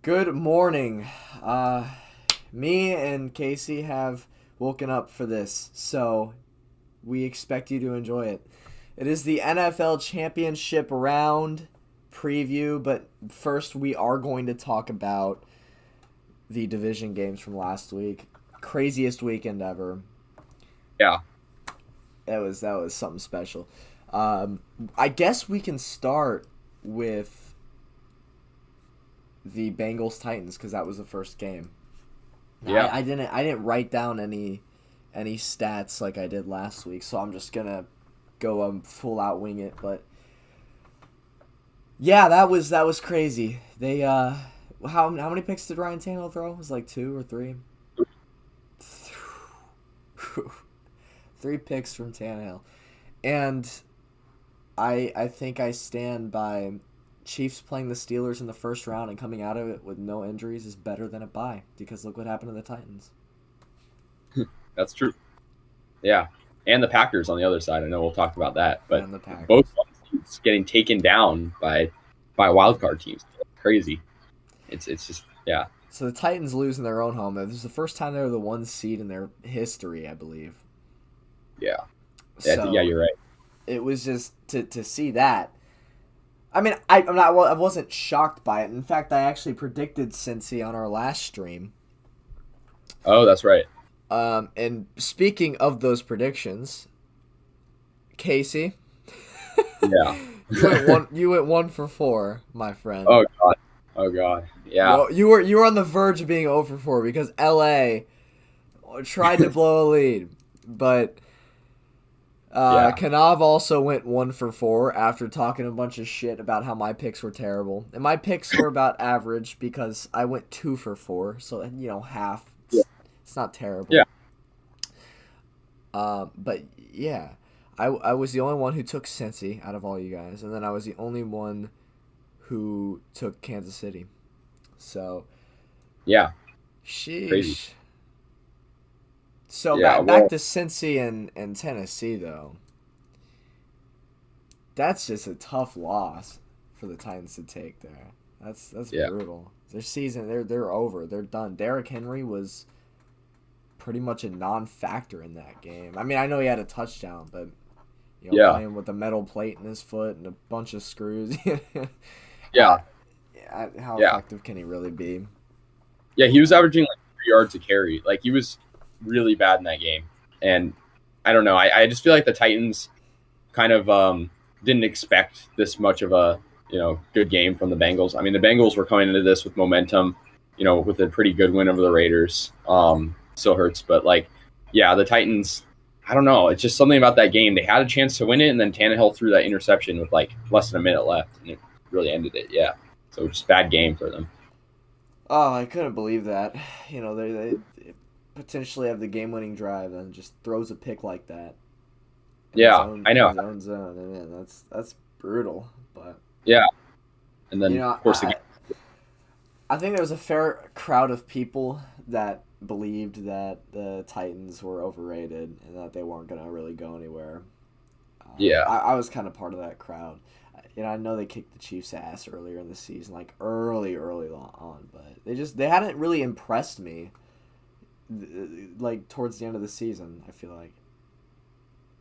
Good morning. Me and Casey have woken up for this, so we expect you to enjoy it. It is the NFL Championship round preview, but first we are going to talk about the division games from last week. Craziest weekend ever. Yeah. That was something special. I guess we can start with the Bengals Titans because that was the first game. Yeah. I didn't write down any stats like I did last week, so I'm just gonna go full out wing it. But yeah, that was crazy. They how many picks did Ryan Tannehill throw? It was like two or three. Three picks from Tannehill, and I think I stand by Chiefs playing the Steelers in the first round and coming out of it with no injuries is better than a bye because look what happened to the Titans. That's true. Yeah. And the Packers on the other side. I know we'll talk about that, but And the Packers. both teams getting taken down by wild card teams. Crazy. It's just yeah. So the Titans lose in their own home. This is the first time they were the one seed in their history, I believe. Yeah. So Yeah, you're right. it was just to see that. I mean, I wasn't shocked by it. In fact, I actually predicted Cincy on our last stream. Oh, that's right. And speaking of those predictions, Casey, Yeah. you went 1 for 4, my friend. Oh god. Oh god. Yeah. Well, you were on the verge of being 0 for 4 because LA tried to blow a lead, but Yeah. Kanav also went 1 for 4 after talking a bunch of shit about how my picks were terrible, and my picks were about average because I went 2 for 4, so half. Yeah. It's not terrible. Yeah. But yeah, I was the only one who took Cincy out of all you guys, and then I was the only one who took Kansas City. So, Yeah. sheesh. Crazy. So Yeah, back well, to Cincy and Tennessee though. That's just a tough loss for the Titans to take there. That's yeah. brutal. Their season, they're over. They're done. Derrick Henry was pretty much a non-factor in that game. I mean, I know he had a touchdown, but Yeah. playing with a metal plate in his foot and a bunch of screws. Yeah. How Yeah. effective can he really be? Yeah, he was averaging like 3 yards a carry. Like he was really bad in that game. And I don't know. I just feel like the Titans kind of didn't expect this much of a good game from the Bengals. I mean, the Bengals were coming into this with momentum, with a pretty good win over the Raiders. Still hurts, but like, yeah, the Titans. I don't know. It's just something about that game. They had a chance to win it, and then Tannehill threw that interception with like less than a minute left, and it really ended it. Yeah, so just bad game for them. Oh, I couldn't believe that. They potentially have the game-winning drive and just throws a pick like that Yeah, I in know. his own zone. And man, that's brutal. But Yeah, and then of course the game. I think there was a fair crowd of people that believed that the Titans were overrated and that they weren't gonna really go anywhere. Yeah, I was kind of part of that crowd. I know they kicked the Chiefs' ass earlier in the season, like early on, but they hadn't really impressed me. Like towards the end of the season, I feel like.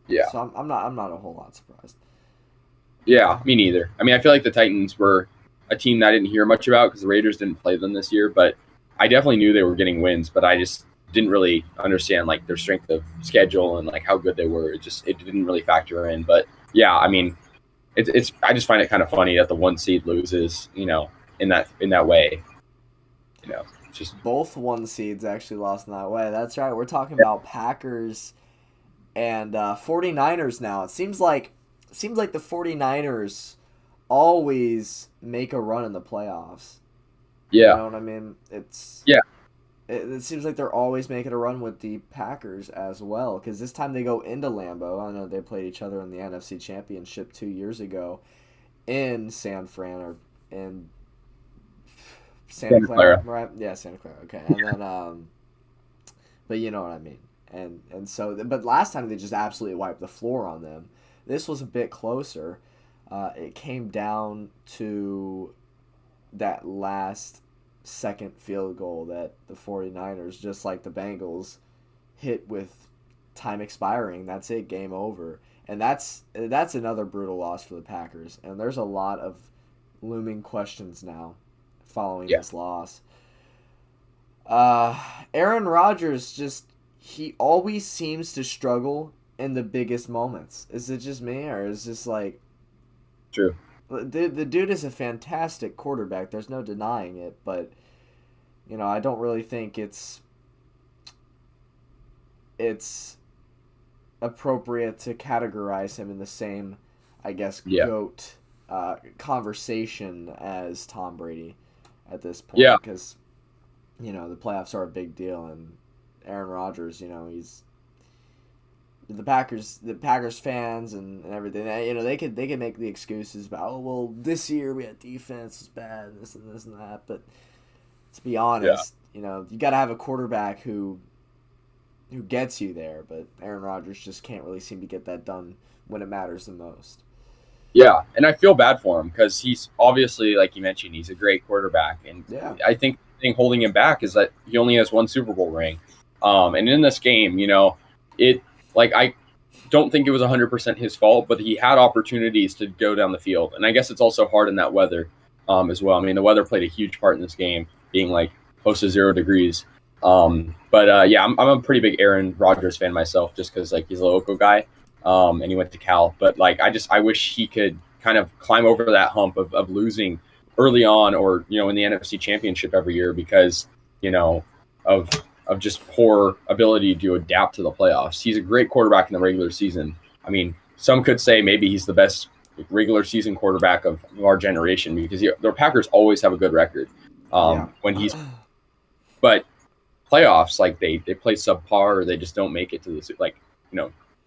yeah. So I'm not a whole lot surprised. Yeah, me neither. I mean, I feel like the Titans were a team that I didn't hear much about because the Raiders didn't play them this year, but I definitely knew they were getting wins, but I just didn't really understand like their strength of schedule and like how good they were. It didn't really factor in. But yeah, I mean, it's I just find it kind of funny that the one seed loses, in that way. It's just Both one seeds actually lost in that way. That's right. We're talking about Packers and 49ers now. It seems like the 49ers always make a run in the playoffs. You yeah, know what I mean? yeah, It seems like they're always making a run with the Packers as well. Because this time they go into Lambeau. I know they played each other in the NFC Championship 2 years ago in San Fran or in Santa Santa Clara, Clara. right? Yeah, Santa Clara. Okay, and then but you know what I mean. And so, but last time they just absolutely wiped the floor on them. This was a bit closer. It came down to that last second field goal that the 49ers, just like the Bengals, hit with time expiring. That's it, game over. And that's another brutal loss for the Packers. And there's a lot of looming questions now following this loss. Aaron Rodgers he always seems to struggle in the biggest moments. Is it just me, or is this like... True. The dude is a fantastic quarterback. There's no denying it, but I don't really think it's appropriate to categorize him in the same, I guess, GOAT conversation as Tom Brady at this point. Yeah. Because, the playoffs are a big deal, and Aaron Rodgers, he's the Packers fans and everything. They could make the excuses about, this year we had defense was bad, and this and that. But to be honest, you got to have a quarterback who gets you there. But Aaron Rodgers just can't really seem to get that done when it matters the most. Yeah, and I feel bad for him because he's obviously, like you mentioned, he's a great quarterback, and I think the thing holding him back is that he only has one Super Bowl ring. And in this game, I don't think it was 100% his fault, but he had opportunities to go down the field. And I guess it's also hard in that weather as well. I mean, the weather played a huge part in this game, being like close to 0 degrees. I'm a pretty big Aaron Rodgers fan myself, just because he's a local guy, and he went to Cal. But I wish he could kind of climb over that hump of losing early on, or in the NFC Championship every year because of just poor ability to adapt to the playoffs. He's a great quarterback in the regular season. I mean, some could say maybe he's the best regular season quarterback of our generation because the Packers always have a good record when he's. But playoffs, they play subpar, or they just don't make it to the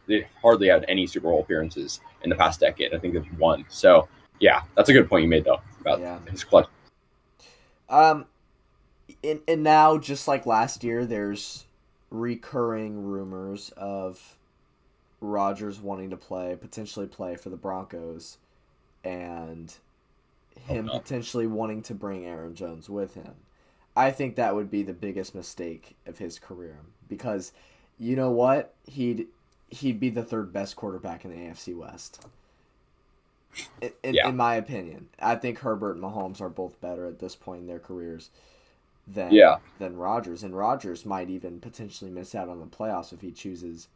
they hardly had any Super Bowl appearances in the past decade. I think they've won. So yeah, that's a good point you made though about his clutch. And now, just like last year, there's recurring rumors of Rodgers wanting to potentially play for the Broncos, and him potentially wanting to bring Aaron Jones with him. I think that would be the biggest mistake of his career because, you know what? He'd be the third best quarterback in the AFC West. In my opinion, I think Herbert and Mahomes are both better at this point in their careers than Rodgers, and Rodgers might even potentially miss out on the playoffs if he chooses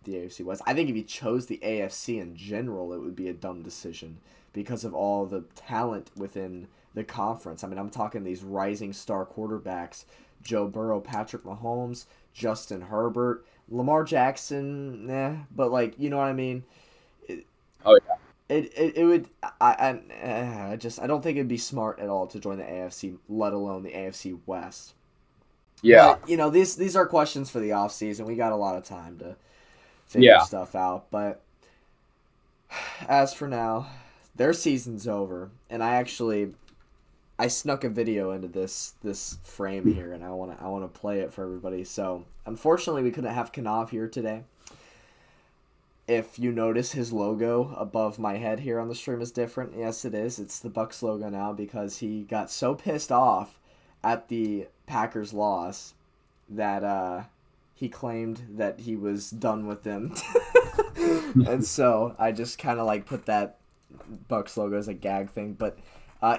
the AFC West. I think if he chose the AFC in general, it would be a dumb decision because of all the talent within the conference. I mean, I'm talking these rising star quarterbacks: Joe Burrow, Patrick Mahomes, Justin Herbert, Lamar Jackson. But you know what I mean? It would. I don't think it'd be smart at all to join the AFC, let alone the AFC West. Yeah. But, these are questions for the offseason. We got a lot of time to figure stuff out. But as for now, their season's over, and I snuck a video into this frame here, and I wanna play it for everybody. So unfortunately, we couldn't have Kanav here today. If you notice, his logo above my head here on the stream is different. Yes, it is. It's the Bucs logo now because he got so pissed off at the Packers loss that he claimed that he was done with them. And so I just kind of put that Bucs logo as a gag thing. But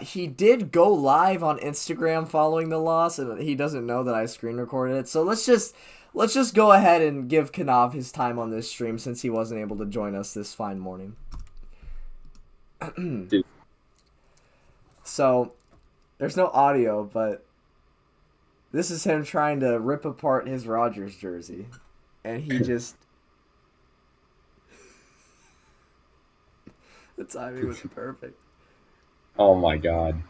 he did go live on Instagram following the loss, and he doesn't know that I screen recorded it. So let's just go ahead and give Kanav his time on this stream since he wasn't able to join us this fine morning. So, there's no audio, but this is him trying to rip apart his Rodgers jersey. And he just... the timing was perfect. Oh my god.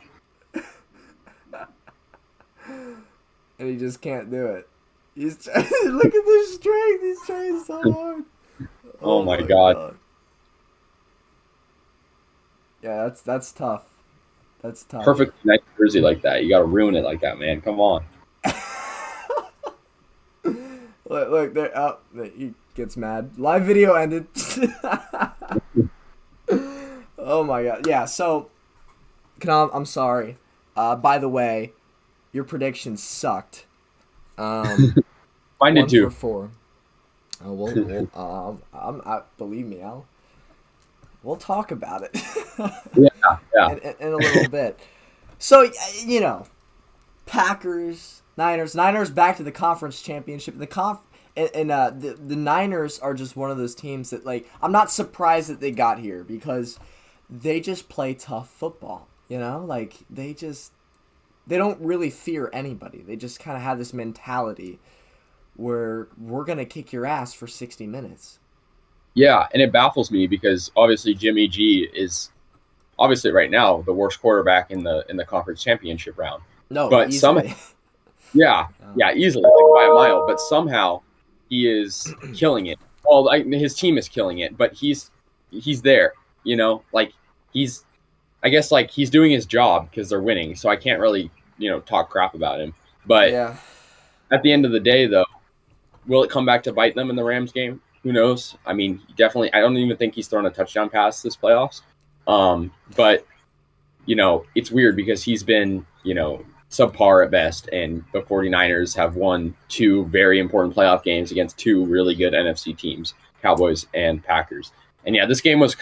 And he just can't do it. He's look at the strength. He's trying so hard. Oh my god. Yeah, that's tough. That's tough. Perfect nice jersey like that. You got to ruin it like that, man. Come on. look there. Oh, he gets mad. Live video ended. Oh my god. Yeah. So, I'm sorry. By the way, Your predictions sucked. Mine did 1 too. for 4. Believe me, we'll talk about it Yeah. in a little bit. So, Packers, Niners back to the conference championship. The Niners are just one of those teams that, like, I'm not surprised that they got here because they just play tough football. Like they don't really fear anybody. They just kind of have this mentality where we're gonna kick your ass for 60 minutes. Yeah, and it baffles me because obviously Jimmy G is obviously right now the worst quarterback in the conference championship round. No, But easily. easily, like by a mile. But somehow he is killing it. Well, his team is killing it, but he's there. Like he's, I guess, like he's doing his job because they're winning. So I can't really talk crap about him. But Yeah. at the end of the day, though, will it come back to bite them in the Rams game? Who knows? I mean, definitely. I don't even think he's thrown a touchdown pass this playoffs. But it's weird because he's been subpar at best, and the 49ers have won 2 very important playoff games against 2 really good NFC teams, Cowboys and Packers. And yeah, this game was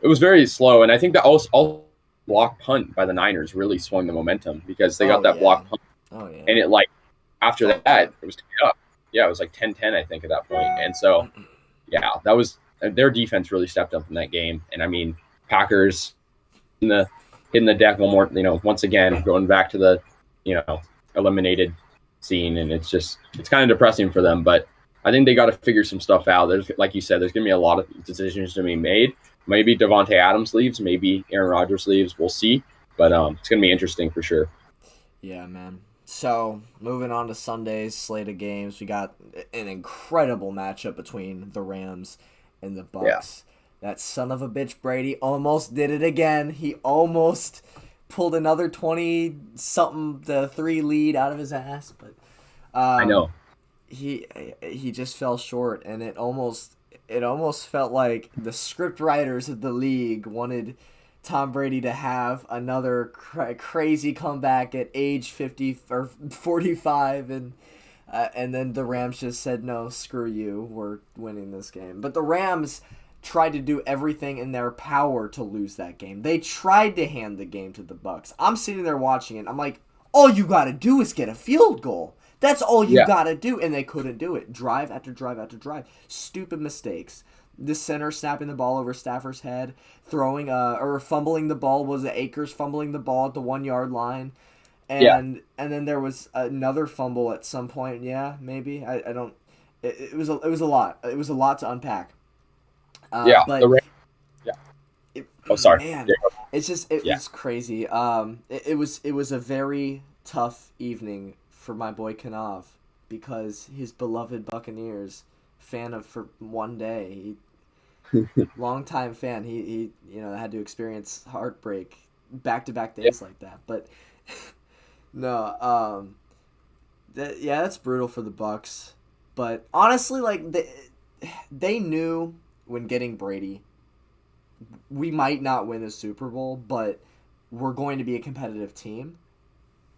it was very slow, and I think that all block punt by the Niners really swung the momentum because they got that block punt. Oh yeah. And it, like, after that, it was up. Yeah, it was like 10-10, I think, at that point. And so, yeah, that was their defense really stepped up in that game. And I mean, Packers hitting the deck one more, once again, going back to the, eliminated scene. And it's kind of depressing for them. But I think they got to figure some stuff out. There's, like you said, there's going to be a lot of decisions to be made. Maybe Devontae Adams leaves, maybe Aaron Rodgers leaves. We'll see. But it's going to be interesting for sure. Yeah, man. So, moving on to Sunday's slate of games, we got an incredible matchup between the Rams and the Bucs. Yeah. That son of a bitch Brady almost did it again. He almost pulled another 20-something to 3 lead out of his ass, but I know. He just fell short, and it almost felt like the script writers of the league wanted Tom Brady to have another crazy comeback at age 50 or 45, and then the Rams just said, no, screw you, we're winning this game. But the Rams tried to do everything in their power to lose that game. They tried to hand the game to the Bucs. I'm sitting there watching it. I'm like, all you got to do is get a field goal. That's all you got to do. And they couldn't do it. Drive after drive after drive. Stupid mistakes. The center snapping the ball over Stafford's head, throwing or fumbling the ball. Was it Akers fumbling the ball at the 1-yard line? And then there was another fumble at some point. Yeah, maybe. I don't. It was a lot. It was a lot to unpack. Sorry. Man, it's just it's crazy. It was a very tough evening for my boy Kanav because his beloved Buccaneers, fan of for one day, longtime fan. He had to experience heartbreak back-to-back days like that. But no, that's brutal for the Bucs. But honestly, like they knew when getting Brady, we might not win a Super Bowl, but we're going to be a competitive team.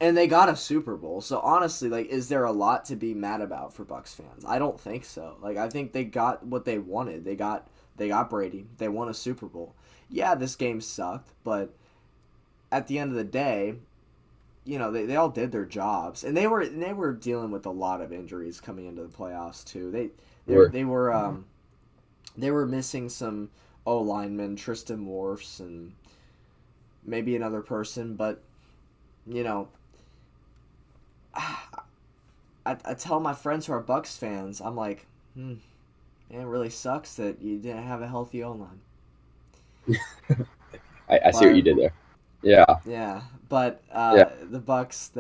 And they got a Super Bowl. So honestly, like, is there a lot to be mad about for Bucs fans? I don't think so. Like, I think they got what they wanted. They got Brady. They won a Super Bowl. Yeah, this game sucked, but at the end of the day, they all did their jobs. And they were dealing with a lot of injuries coming into the playoffs too. They were missing some O-linemen, Tristan Wirfs, and maybe another person, but I tell my friends who are Bucs fans, I'm like, man, it really sucks that you didn't have a healthy O-line. I see what you did there. Yeah. Yeah, but the Bucs,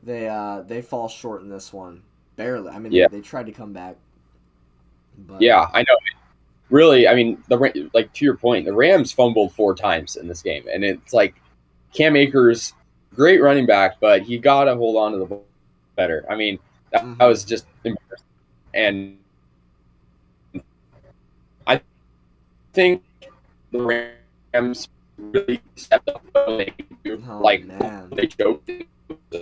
they fall short in this one. Barely. I mean, they tried to come back. But... Yeah, I know. Really, I mean, to your point, the Rams fumbled 4 times in this game, and it's like Cam Akers, great running back, but he got to hold on to the ball better. I mean, that was just embarrassing. And I think the Rams really stepped up. They choked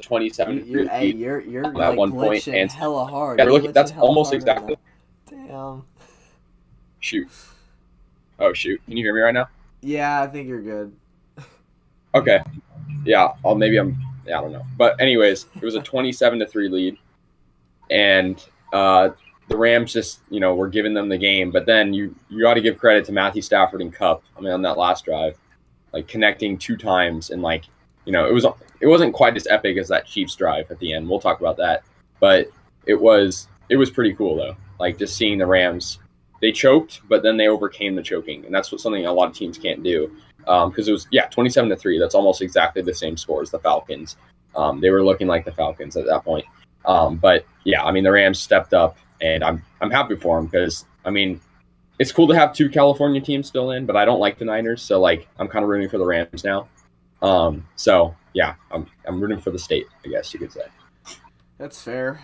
27 You're lead you're at like one point, glitching and hella hard. yeah, You're looking. glitching That's hella almost hard right exactly. now. Damn. Shoot. Oh shoot. Can you hear me right now? Yeah, I think you're good. Okay. Yeah. Maybe I'm. Yeah, I don't know. But anyways, it was a 27-3 lead, and the Rams just were giving them the game. But then you got to give credit to Matthew Stafford and Cup. I mean, on that last drive, like connecting 2 times, and it wasn't quite as epic as that Chiefs drive at the end. We'll talk about that, but it was pretty cool though. Like just seeing the Rams, they choked, but then they overcame the choking, and that's something a lot of teams can't do. Because it was 27-3. That's almost exactly the same score as the Falcons. They were looking like the Falcons at that point. But yeah, I mean the Rams stepped up, and I'm happy for them because I mean it's cool to have 2 California teams still in, but I don't like the Niners, so like I'm kind of rooting for the Rams now. So yeah, I'm rooting for the state, I guess you could say. That's fair.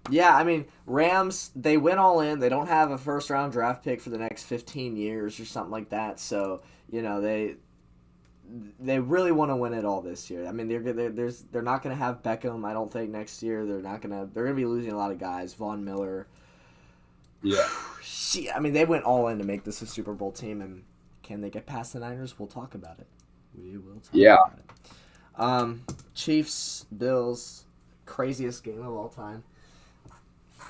Yeah, I mean, Rams, they went all in. They don't have a first-round draft pick for the next 15 years or something like that. So, they really want to win it all this year. I mean, they're not going to have Beckham, I don't think, next year. They're going to be losing a lot of guys. Von Miller. Yeah. I mean, they went all in to make this a Super Bowl team, and can they get past the Niners? We'll talk about it. We will talk about it. Chiefs, Bills, craziest game of all time.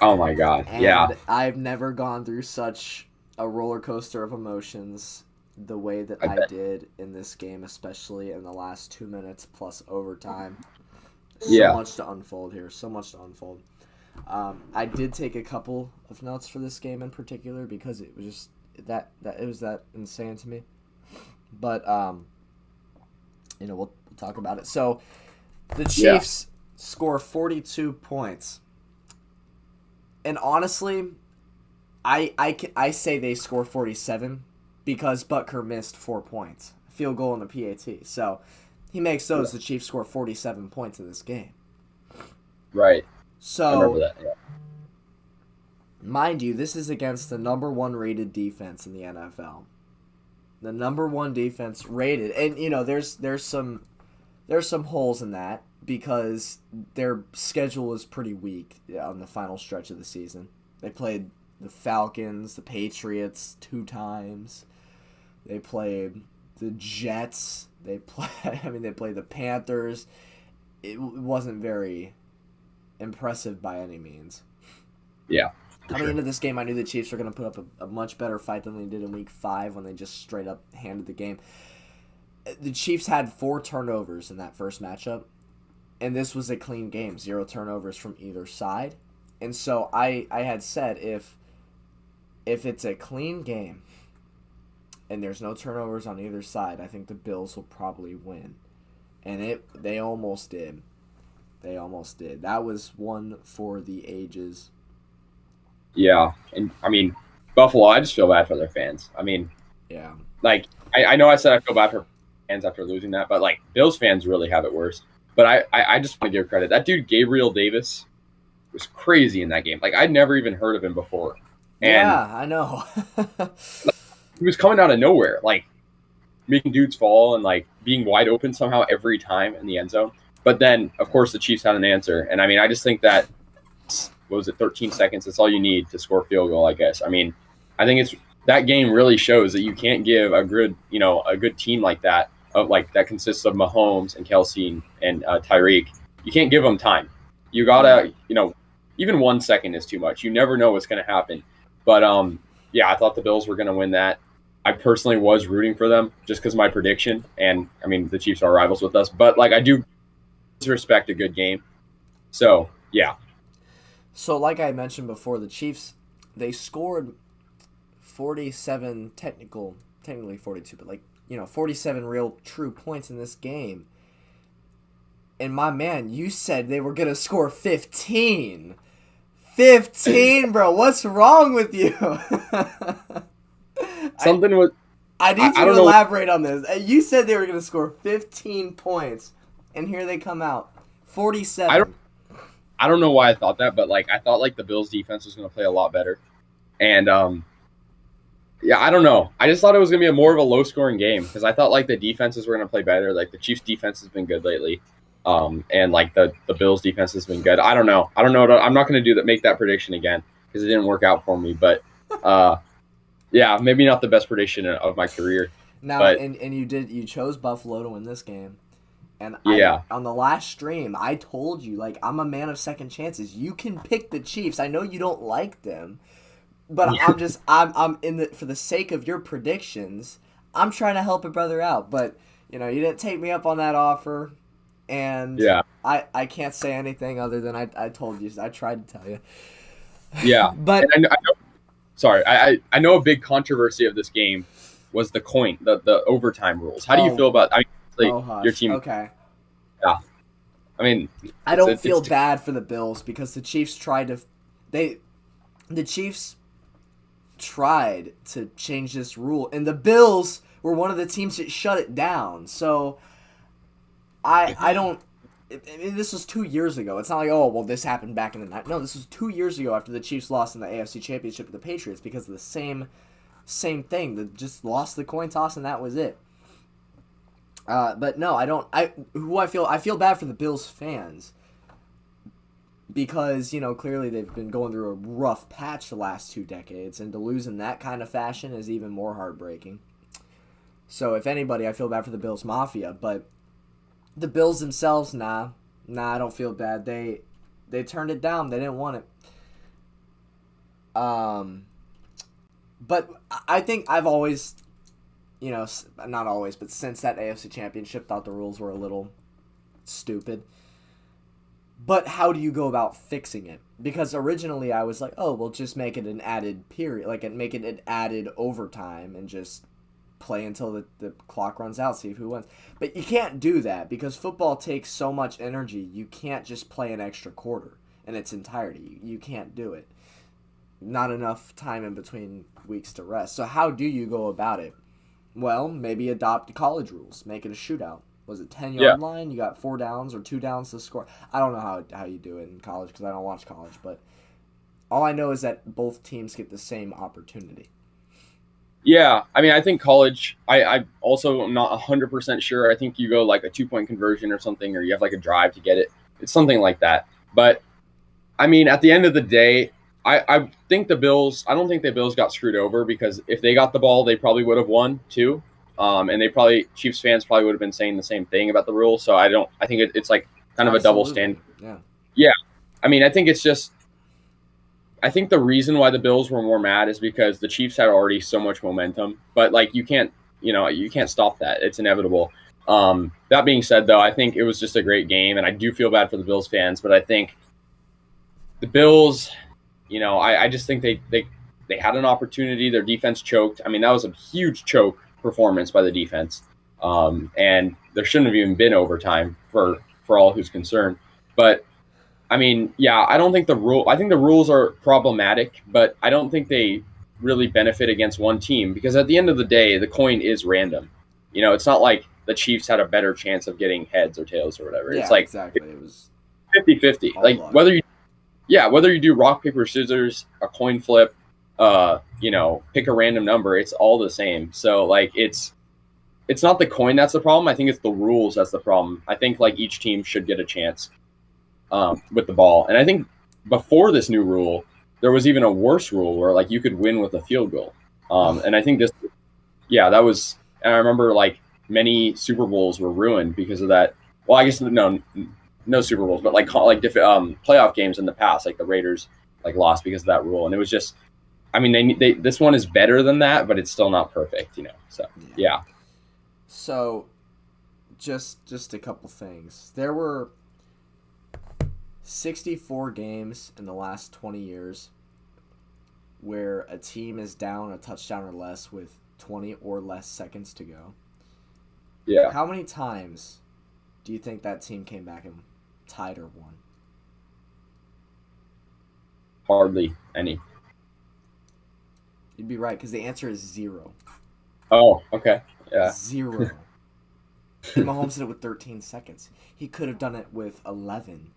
Oh my God! And I've never gone through such a roller coaster of emotions the way that I did in this game, especially in the last 2 minutes plus overtime. So much to unfold here. So much to unfold. I did take a couple of notes for this game in particular because it was just it was that insane to me. But we'll talk about it. So the Chiefs score 42 points. And honestly, I say they score 47 because Butker missed 4 points. Field goal in the PAT. So he makes those. The Chiefs score 47 points in this game. Right. So, I remember that. Yeah. Mind you, this is against the number 1 rated defense in the NFL. The number 1 defense rated. And, there's some holes in that, because their schedule was pretty weak on the final stretch of the season. They played the Falcons, the Patriots 2 times. They played the Jets. They played the Panthers. It wasn't very impressive by any means. Yeah. Coming into this game, I knew the Chiefs were going to put up a much better fight than they did in Week 5 when they just straight up handed the game. The Chiefs had 4 turnovers in that first matchup. And this was a clean game, 0 turnovers from either side. And so I had said if it's a clean game and there's no turnovers on either side, I think the Bills will probably win. And they almost did. They almost did. That was one for the ages. Yeah. And I mean, Buffalo, I just feel bad for their fans. I mean, yeah. Like I know I said I feel bad for fans after losing that, but like Bills fans really have it worse. But I just want to give credit. That dude, Gabriel Davis, was crazy in that game. Like, I'd never even heard of him before. And yeah, I know. he was coming out of nowhere, like, making dudes fall and, like, being wide open somehow every time in the end zone. But then, of course, the Chiefs had an answer. And, I mean, I just think that, 13 seconds? That's all you need to score a field goal, I guess. I mean, I think that game really shows that you can't give a good team like that, that consists of Mahomes and Kelsey and Tyreek. You can't give them time. You gotta, even 1 second is too much. You never know what's going to happen. But I thought the Bills were going to win that. I personally was rooting for them just because my prediction, and I mean the Chiefs are rivals with us, but like I do respect a good game. So yeah. So like I mentioned before, the Chiefs, they scored 47 technically 42, but 47 real true points in this game. And my man, you said they were going to score 15. 15, bro. What's wrong with you? I need you to elaborate on this. You said they were going to score 15 points, and here they come out. 47. I don't know why I thought that, but I thought the Bills defense was going to play a lot better. And Yeah, I don't know. I just thought it was gonna be a more of a low scoring game because I thought like the defenses were gonna play better. Like the Chiefs defense has been good lately, and like the Bills defense has been good. I don't know. I don't know. I'm not gonna do that. Make that prediction again because it didn't work out for me. But yeah, maybe not the best prediction of my career. Now, But and you chose Buffalo to win this game. And yeah, on the last stream, I told you, like, I'm a man of second chances. You can pick the Chiefs. I know you don't like them, but I'm in the for the sake of your predictions, I'm trying to help a brother out. But you didn't take me up on that offer, and yeah, I can't say anything other than I told you. I tried to tell you. yeah. But And I know, sorry, I know a big controversy of this game was the coin, the overtime rules. How do you feel about? I mean, like, oh hush. your team. Okay. Yeah, I mean, I don't feel bad for the Bills because the Chiefs the Chiefs tried to change this rule, and the Bills were one of the teams that shut it down. So I don't. I mean, this was 2 years ago. It's not like, oh well, this happened back in the night. No, this was 2 years ago after the Chiefs lost in the AFC Championship to the Patriots because of the same thing. They just lost the coin toss and that was it. But no, I don't. I feel bad for the Bills fans because clearly they've been going through a rough patch the last 2 decades, and to lose in that kind of fashion is even more heartbreaking. So if anybody, I feel bad for the Bills Mafia, but the Bills themselves, nah, I don't feel bad. They turned it down. They didn't want it. But I think I've always, not always, but since that AFC Championship, thought the rules were a little stupid. But how do you go about fixing it? Because originally I was like, oh, well, just make it an added period, like make it an added overtime and just play until the clock runs out, see who wins. But you can't do that because football takes so much energy. You can't just play an extra quarter in its entirety. You can't do it. Not enough time in between weeks to rest. So how do you go about it? Well, maybe adopt college rules. Make it a shootout. Was it 10-yard line? You got 4 downs or 2 downs to score. I don't know how you do it in college because I don't watch college. But all I know is that both teams get the same opportunity. Yeah, I mean, I think college. I also am not 100% sure. I think you go like a 2-point conversion or something, or you have like a drive to get it. It's something like that. But I mean, at the end of the day, I think the Bills. I don't think the Bills got screwed over because if they got the ball, they probably would have won too. And Chiefs fans probably would have been saying the same thing about the rule. So I think it's like kind of a double standard. Yeah. Yeah. I mean, I think it's just. I think the reason why the Bills were more mad is because the Chiefs had already so much momentum. But like you can't stop that. It's inevitable. That being said, though, I think it was just a great game, and I do feel bad for the Bills fans. But I think the Bills, I just think they had an opportunity. Their defense choked. I mean, that was a huge choke performance by the defense, and there shouldn't have even been overtime for all who's concerned. But I mean, yeah, I don't think I think the rules are problematic, but I don't think they really benefit against one team because at the end of the day, the coin is random. It's not like the Chiefs had a better chance of getting heads or tails or whatever. Yeah, it's like exactly. It was 50-50. Like whether you do rock, paper, scissors, a coin flip, pick a random number, it's all the same. So like it's not the coin that's the problem. I think it's the rules that's the problem. I think like each team should get a chance. With the ball. And I think before this new rule, there was even a worse rule where like you could win with a field goal. And I think that was, and I remember like many Super Bowls were ruined because of that. Well, I guess no Super Bowls, but like different playoff games in the past, like the Raiders like lost because of that rule. And it was just, I mean, they this one is better than that, but it's still not perfect, So yeah. So, just a couple things. There were 64 games in the last 20 years where a team is down a touchdown or less with 20 or less seconds to go. Yeah. How many times do you think that team came back and tied or won? Hardly any. You'd be right, because the answer is 0. Oh, okay. Yeah. 0. And Mahomes did it with 13 seconds. He could have done it with 11.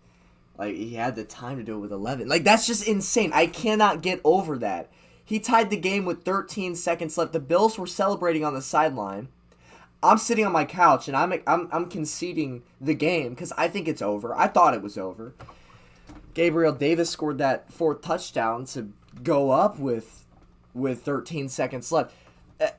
Like, he had the time to do it with 11. Like, that's just insane. I cannot get over that. He tied the game with 13 seconds left. The Bills were celebrating on the sideline. I'm sitting on my couch and I'm conceding the game because I think it's over. I thought it was over. Gabriel Davis scored that 4th touchdown to go up with 13 seconds left.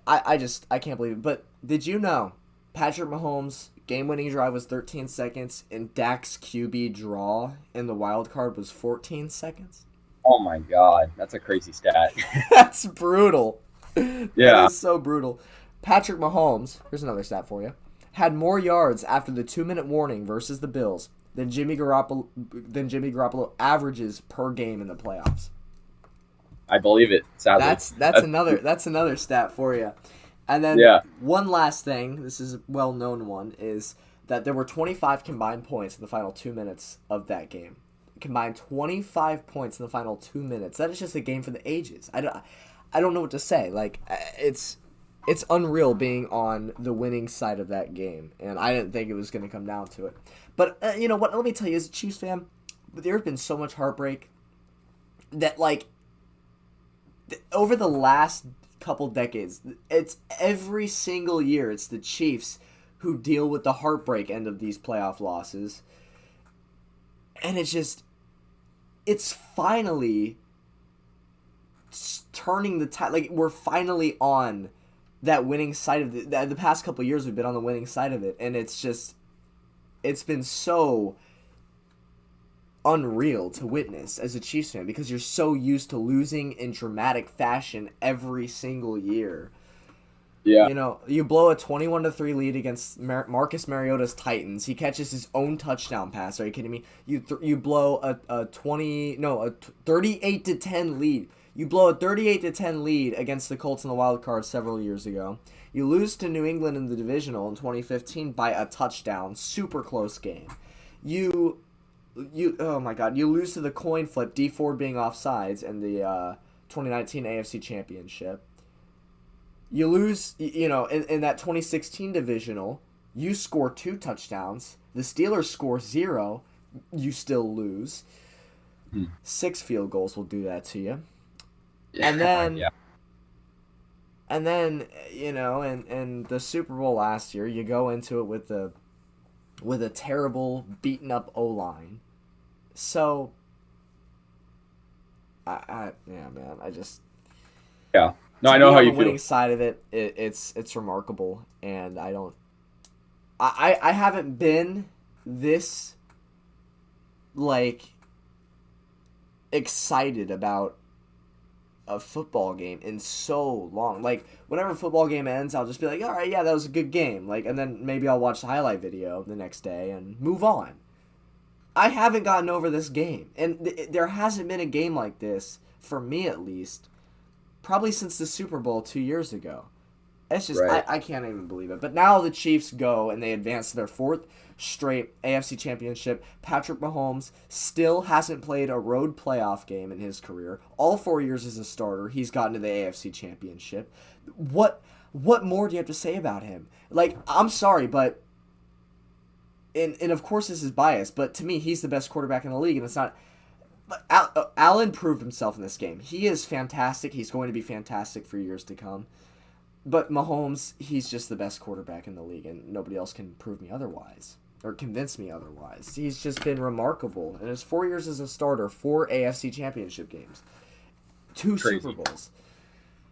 I can't believe it. But did you know Patrick Mahomes' game-winning drive was 13 seconds and Dak's QB draw in the wild card was 14 seconds? Oh my God, that's a crazy stat. That's brutal. Yeah. That is so brutal. Patrick Mahomes, here's another stat for you, had more yards after the 2-minute warning versus the Bills than Jimmy Garoppolo averages per game in the playoffs. I believe it. Sadly, that's another stat for you. And then one last thing, this is a well-known one, is that there were 25 combined points in the final 2 minutes of that game. Combined 25 points in the final 2 minutes. That is just a game for the ages. I don't know what to say. Like, it's unreal being on the winning side of that game, and I didn't think it was going to come down to it. But you know what? Let me tell you, as a Chiefs fan, there's been so much heartbreak that, like, over the last couple decades, it's every single year it's the Chiefs who deal with the heartbreak end of these playoff losses. And it's finally turning the tide. Like, we're finally on that winning side of the past couple of years we've been on the winning side of it. And it's been so unreal to witness as a Chiefs fan because you're so used to losing in dramatic fashion every single year. Yeah. You know, you blow a 21-3 lead against Marcus Mariota's Titans. He catches his own touchdown pass. Are you kidding me? You blow a 38-10 lead. You blow a 38-10 lead against the Colts in the wild card several years ago. You lose to New England in the Divisional in 2015 by a touchdown. Super close game. You oh my God, you lose to the coin flip, D Ford being offsides in the 2019 AFC Championship. You lose, you know, in that 2016 Divisional, you score 2 touchdowns. The Steelers score 0. You still lose. 6 field goals will do that to you. And then, you know, in the Super Bowl last year, you go into it with a terrible, beaten up O-line. So, yeah, man, yeah. No, I know how you feel. The winning side of it, it's remarkable, and I haven't been this, like, excited about a football game in so long. Like, whenever a football game ends, I'll just be like, all right, yeah, that was a good game. Like, and then maybe I'll watch the highlight video the next day and move on. I haven't gotten over this game, and there hasn't been a game like this, for me at least, probably since the Super Bowl 2 years ago. It's just, right. I can't even believe it. But now the Chiefs go, and they advance to their 4th straight AFC Championship. Patrick Mahomes still hasn't played a road playoff game in his career. All 4 years as a starter, he's gotten to the AFC Championship. What more do you have to say about him? Like, I'm sorry, but... And of course this is biased, but to me, he's the best quarterback in the league, and it's not... Allen proved himself in this game. He is fantastic. He's going to be fantastic for years to come. But Mahomes, he's just the best quarterback in the league, and nobody else can prove me otherwise or convince me otherwise. He's just been remarkable. In his 4 years as a starter, 4 AFC Championship games, 2 Crazy. Super Bowls.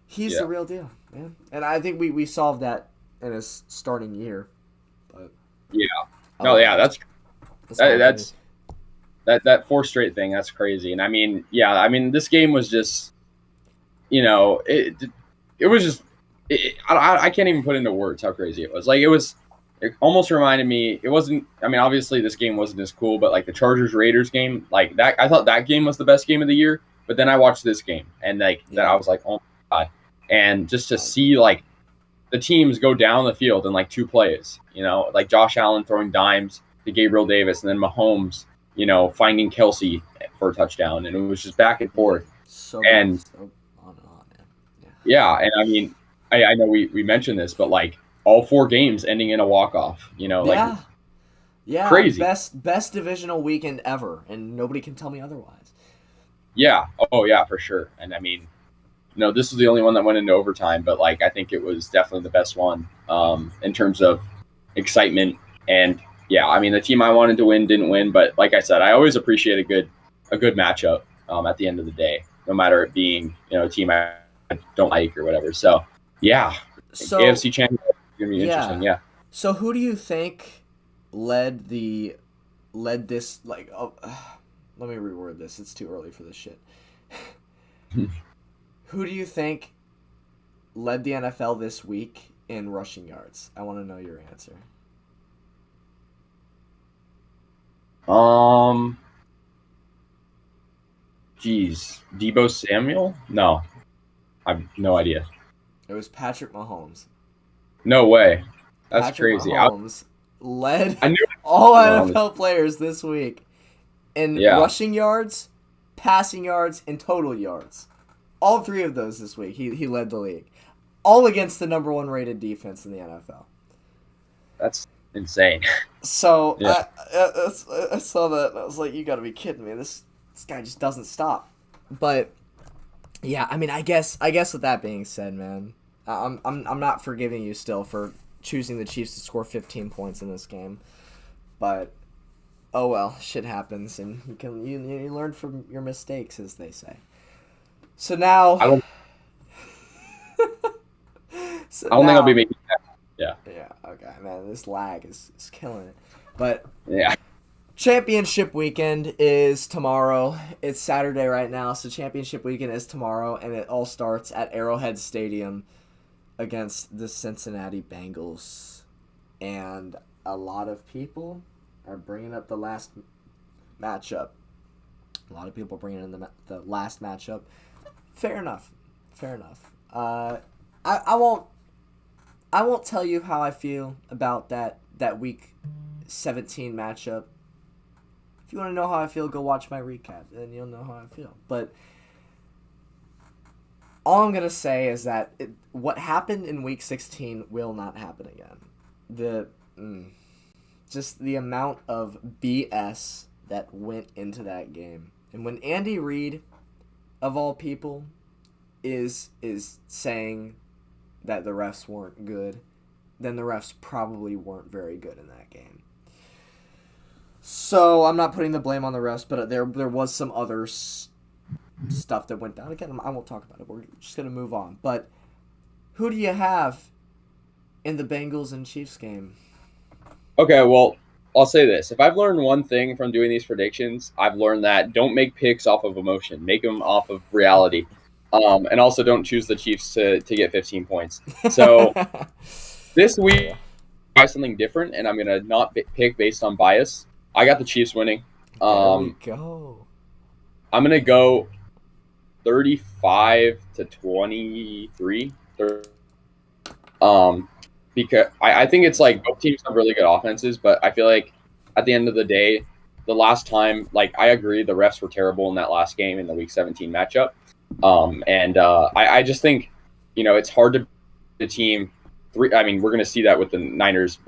He's the real deal, man. And I think we solved that in his starting year. But that's 4 straight thing. That's crazy. And I mean, this game was just, you know, it was just. I can't even put into words how crazy it was. Like, it almost reminded me, it wasn't, I mean, obviously this game wasn't as cool, but like the Chargers-Raiders game, like that, I thought that game was the best game of the year, but then I watched this game and then I was like, oh my God. And just to see like the teams go down the field in like 2 plays, you know, like Josh Allen throwing dimes to Gabriel Davis and then Mahomes, you know, finding Kelsey for a touchdown. And it was just back and forth. So on and on, man. Yeah. And I mean, I know we mentioned this, but like all 4 games ending in a walk-off, you know, like crazy. Best divisional weekend ever, and nobody can tell me otherwise. Yeah. Oh yeah, for sure. And I mean, this was the only one that went into overtime, but like I think it was definitely the best one in terms of excitement. And yeah, I mean the team I wanted to win didn't win, but like I said, I always appreciate a good matchup at the end of the day, no matter it being a team I don't like or whatever. So yeah, So AFC champion is gonna be interesting. yeah. Yeah. So who do you think led this like? Oh, let me reword this. It's too early for this shit. Who do you think led the NFL this week in rushing yards? I want to know your answer. Geez, Debo Samuel? No, I have no idea. It was Patrick Mahomes. No way. That's Patrick crazy. Mahomes led I knew all Mahomes. NFL players this week in Yeah. rushing yards, passing yards, and total yards. All three of those this week. He led the league. All against the number 1 rated defense in the NFL. That's insane. So Yeah. I saw that and I was like, you got to be kidding me. This guy just doesn't stop. But yeah, I mean, I guess with that being said, man, I'm not forgiving you still for choosing the Chiefs to score 15 points in this game. But oh well, shit happens, and you learn from your mistakes, as they say. So now I don't think I'll be making that. Yeah. Yeah, okay, man, this lag is killing it. But Yeah. championship weekend is tomorrow. It's Saturday right now, so championship weekend is tomorrow, and it all starts at Arrowhead Stadium against the Cincinnati Bengals. And a lot of people are bringing up the last matchup. A lot of people bringing in the last matchup. Fair enough. I won't tell you how I feel about that week 17 matchup. If you want to know how I feel, go watch my recap, and you'll know how I feel. But all I'm going to say is that what happened in week 16 will not happen again. Just the amount of BS that went into that game. And when Andy Reid, of all people, is saying that the refs weren't good, then the refs probably weren't very good in that game. So I'm not putting the blame on the refs, but there was some other stuff that went down. Again, I won't talk about it. We're just going to move on. But who do you have in the Bengals and Chiefs game? Okay, well, I'll say this. If I've learned one thing from doing these predictions, I've learned that don't make picks off of emotion. Make them off of reality. And also don't choose the Chiefs to get 15 points. So this week, try something different, and I'm going to not pick based on bias. I got the Chiefs winning. There we go. I'm going to go 35-23. Because I think it's like both teams have really good offenses, but I feel like at the end of the day, the last time, like I agree, the refs were terrible in that last game in the Week 17 matchup. I just think, it's hard to beat a team three. I mean, we're going to see that with the Niners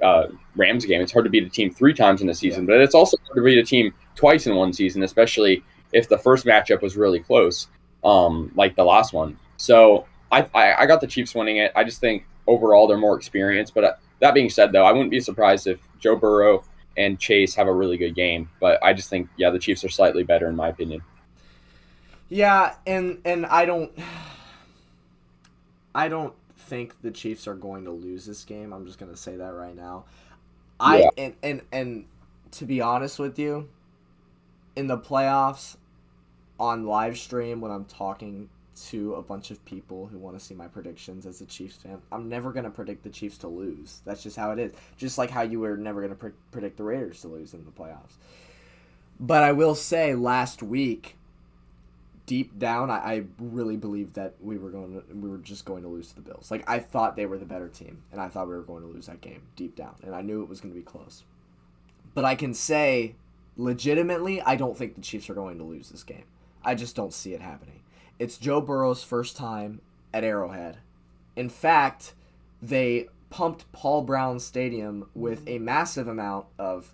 Rams game. It's hard to beat a team 3 times in a season, but it's also hard to beat a team twice in one season, especially if the first matchup was really close, like the last one. So I got the Chiefs winning it. I just think overall they're more experienced. But that being said, though, I wouldn't be surprised if Joe Burrow and Chase have a really good game. But I just think, the Chiefs are slightly better in my opinion. Yeah, and I don't think the Chiefs are going to lose this game. I'm just going to say that right now. And to be honest with you, in the playoffs on live stream when I'm talking to a bunch of people who want to see my predictions as a Chiefs fan, I'm never going to predict the Chiefs to lose. That's just how it is. Just like how you were never going to predict the Raiders to lose in the playoffs. But I will say last week, deep down, I really believed that we were just going to lose to the Bills. Like, I thought they were the better team, and I thought we were going to lose that game deep down, and I knew it was going to be close. But I can say, legitimately, I don't think the Chiefs are going to lose this game. I just don't see it happening. It's Joe Burrow's first time at Arrowhead. In fact, they pumped Paul Brown Stadium with a massive amount of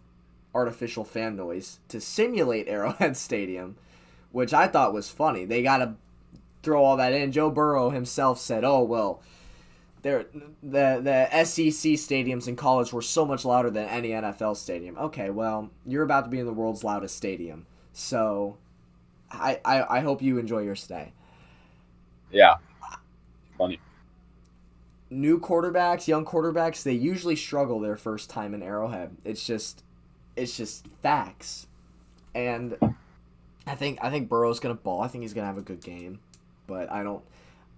artificial fan noise to simulate Arrowhead Stadium, which I thought was funny. They got throw all that in. Joe Burrow himself said, "Oh well, the SEC stadiums in college were so much louder than any NFL stadium." Okay, well, you're about to be in the world's loudest stadium, so I hope you enjoy your stay. Yeah, funny. New quarterbacks, young quarterbacks, they usually struggle their first time in Arrowhead. It's just facts. And I think Burrow's gonna ball. I think he's gonna have a good game, but I don't.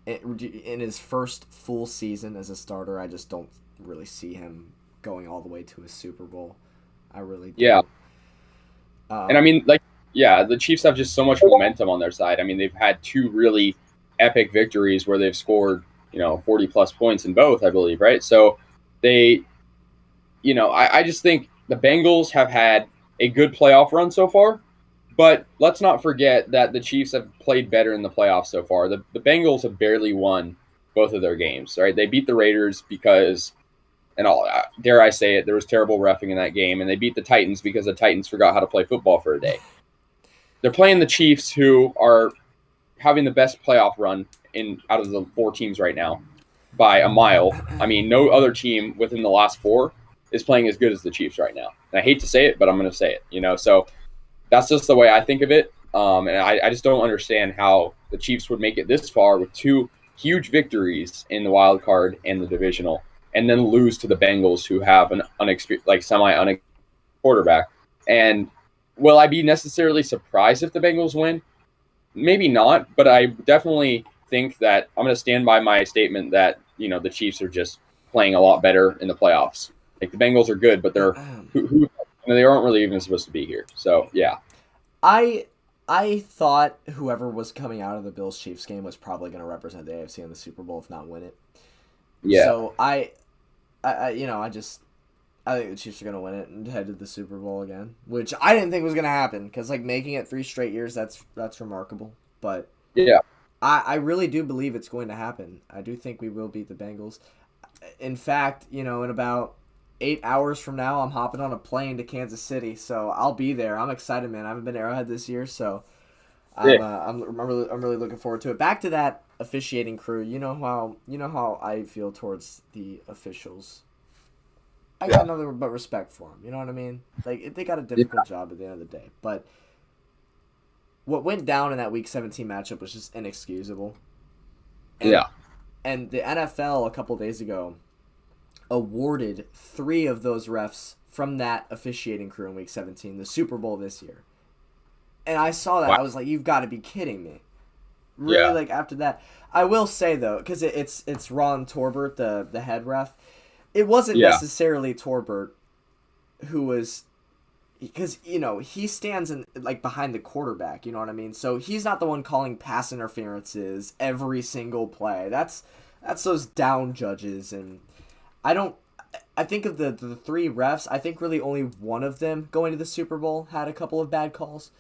In his first full season as a starter, I just don't really see him going all the way to a Super Bowl. I really do. Yeah, and I mean, like, yeah, the Chiefs have just so much momentum on their side. I mean, they've had 2 really epic victories where they've scored 40 plus points in both, I believe, right? So they, I just think the Bengals have had a good playoff run so far, but let's not forget that the Chiefs have played better in the playoffs so far. The Bengals have barely won both of their games, right? They beat the Raiders because, and dare I say it, there was terrible reffing in that game, and they beat the Titans because the Titans forgot how to play football for a day. They're playing the Chiefs, who are having the best playoff run out of the 4 teams right now by a mile. I mean, no other team within the last 4 is playing as good as the Chiefs right now. And I hate to say it, but I'm going to say it. So that's just the way I think of it. And I just don't understand how the Chiefs would make it this far with 2 huge victories in the wild card and the divisional, and then lose to the Bengals, who have an semi-unexperienced quarterback. And will I be necessarily surprised if the Bengals win? Maybe not, but I definitely think that I'm going to stand by my statement that the Chiefs are just playing a lot better in the playoffs. Like, the Bengals are good, but they aren't really even supposed to be here. So yeah, I thought whoever was coming out of the Bills Chiefs game was probably going to represent the AFC in the Super Bowl, if not win it. Yeah. So I think the Chiefs are going to win it and head to the Super Bowl again, which I didn't think was going to happen, because making it 3 straight years, that's remarkable. But yeah, I really do believe it's going to happen. I do think we will beat the Bengals. In fact, in about 8 hours from now, I'm hopping on a plane to Kansas City, so I'll be there. I'm excited, man. I haven't been to Arrowhead this year, so I'm really looking forward to it. Back to that officiating crew. You know how I feel towards the officials. I got nothing but respect for them. You know what I mean? Like, they got a difficult job at the end of the day, but what went down in that Week 17 matchup was just inexcusable. And the NFL a couple days ago awarded 3 of those refs from that officiating crew in Week 17 the Super Bowl this year. And I saw that. Wow. I was like, you've got to be kidding me. Really, after that. I will say, though, because it's Ron Torbert, the head ref, it wasn't necessarily Torbert who was, because, he stands behind the quarterback, you know what I mean? So he's not the one calling pass interferences every single play. That's those down judges, and I think of the 3 refs, I think really only one of them going to the Super Bowl had a couple of bad calls.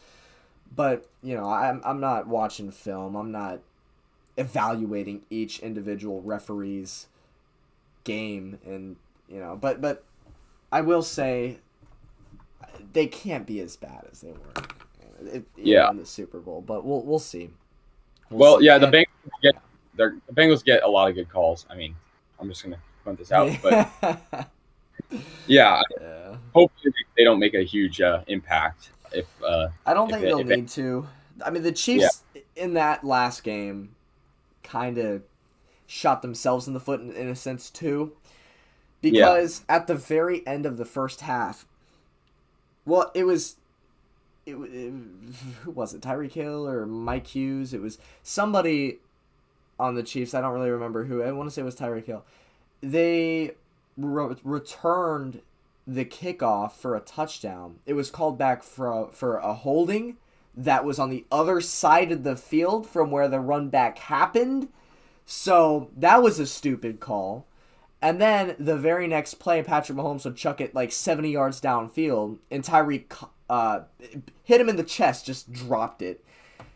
But, I'm not watching film. I'm not evaluating each individual referee's game, and but I will say they can't be as bad as they were in the Super Bowl, but we'll see. We'll see. The Bengals get a lot of good calls. I mean, I'm just gonna point this out, but hopefully they don't make a huge impact. I don't think they'll need to. I mean, the Chiefs in that last game kind of shot themselves in the foot in a sense too, because at the very end of the first half, well, who was it? Tyreek Hill or Mike Hughes? It was somebody on the Chiefs. I don't really remember who. I want to say it was Tyreek Hill. They returned the kickoff for a touchdown. It was called back for a holding that was on the other side of the field from where the run back happened. So that was a stupid call. And then the very next play, Patrick Mahomes would chuck it 70 yards downfield, and Tyreek hit him in the chest, just dropped it.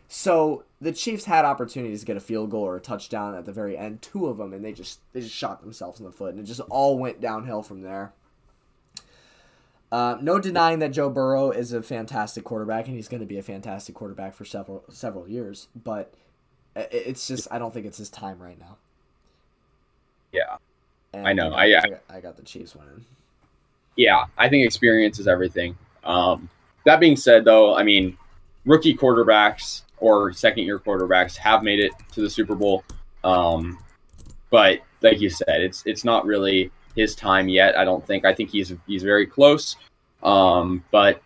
So the Chiefs had opportunities to get a field goal or a touchdown at the very end, 2 of them, and they just shot themselves in the foot, and it just all went downhill from there. No denying that Joe Burrow is a fantastic quarterback, and he's going to be a fantastic quarterback for several years. But It's just I don't think it's his time right now. Yeah, And I know. I got the Chiefs winning. Yeah, I think experience is everything. That being said, though, I mean, rookie quarterbacks or second-year quarterbacks have made it to the Super Bowl, but like you said, it's not really his time yet. I don't think. I think he's very close, but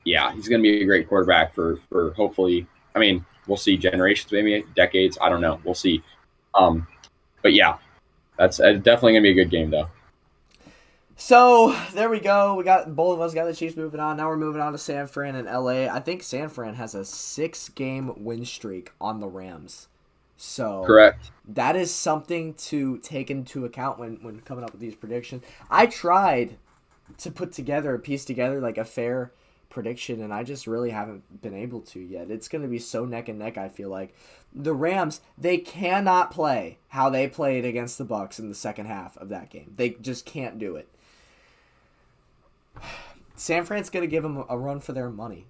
yeah, he's going to be a great quarterback for hopefully. I mean, we'll see generations, maybe decades. I don't know. We'll see. But yeah, that's definitely going to be a good game, though. So there we go. We got both of us got the Chiefs moving on. Now we're moving on to San Fran and LA. I think San Fran has a 6-game win streak on the Rams. So Correct. that is something to take into account when coming up with these predictions. I tried to piece together like a fair prediction, and I just really haven't been able to yet. It's going to be so neck and neck, I feel like. The Rams, they cannot play how they played against the Bucs in the second half of that game. They just can't do it. San Fran's going to give them a run for their money.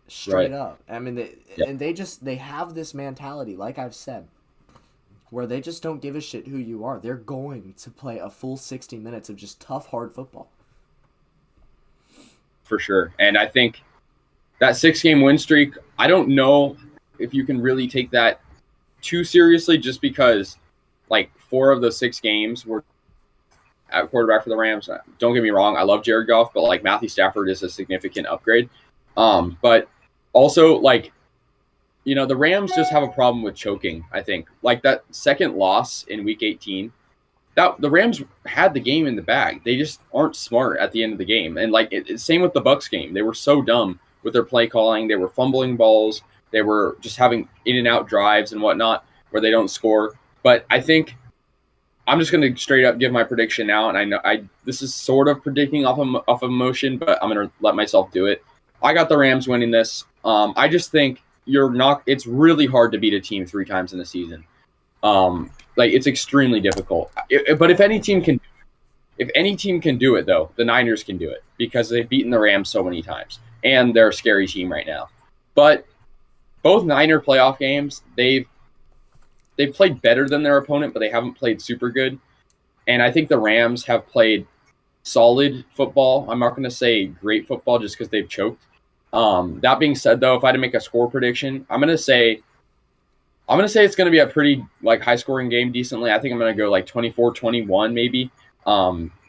Straight up. I mean, and they have this mentality, like I've said, where they just don't give a shit who you are. They're going to play a full 60 minutes of just tough, hard football. For sure. And I think that 6-game win streak, I don't know if you can really take that too seriously, just because like 4 of those 6 games were at quarterback for the Rams. Don't get me wrong, I love Jared Goff, but like Matthew Stafford is a significant upgrade. But also, like, the Rams just have a problem with choking, I think. Like that second loss in Week 18, that the Rams had the game in the bag. They just aren't smart at the end of the game. And like same with the Bucs game. They were so dumb with their play calling. They were fumbling balls. They were just having in and out drives and whatnot where they don't score. But I think I'm just going to straight up give my prediction now. And I know this is sort of predicting off of emotion, but I'm going to let myself do it. I got the Rams winning this. I just think it's really hard to beat a team 3 times in a season. Like it's extremely difficult. But if any team can do it, though, the Niners can do it because they've beaten the Rams so many times, and they're a scary team right now. But both Niner playoff games, they've played better than their opponent, but they haven't played super good. And I think the Rams have played solid football. I'm not going to say great football just because they've choked. That being said, though, if I had to make a score prediction, I'm going to say it's going to be a pretty like high-scoring game decently. I think I'm going to go like 24-21 maybe.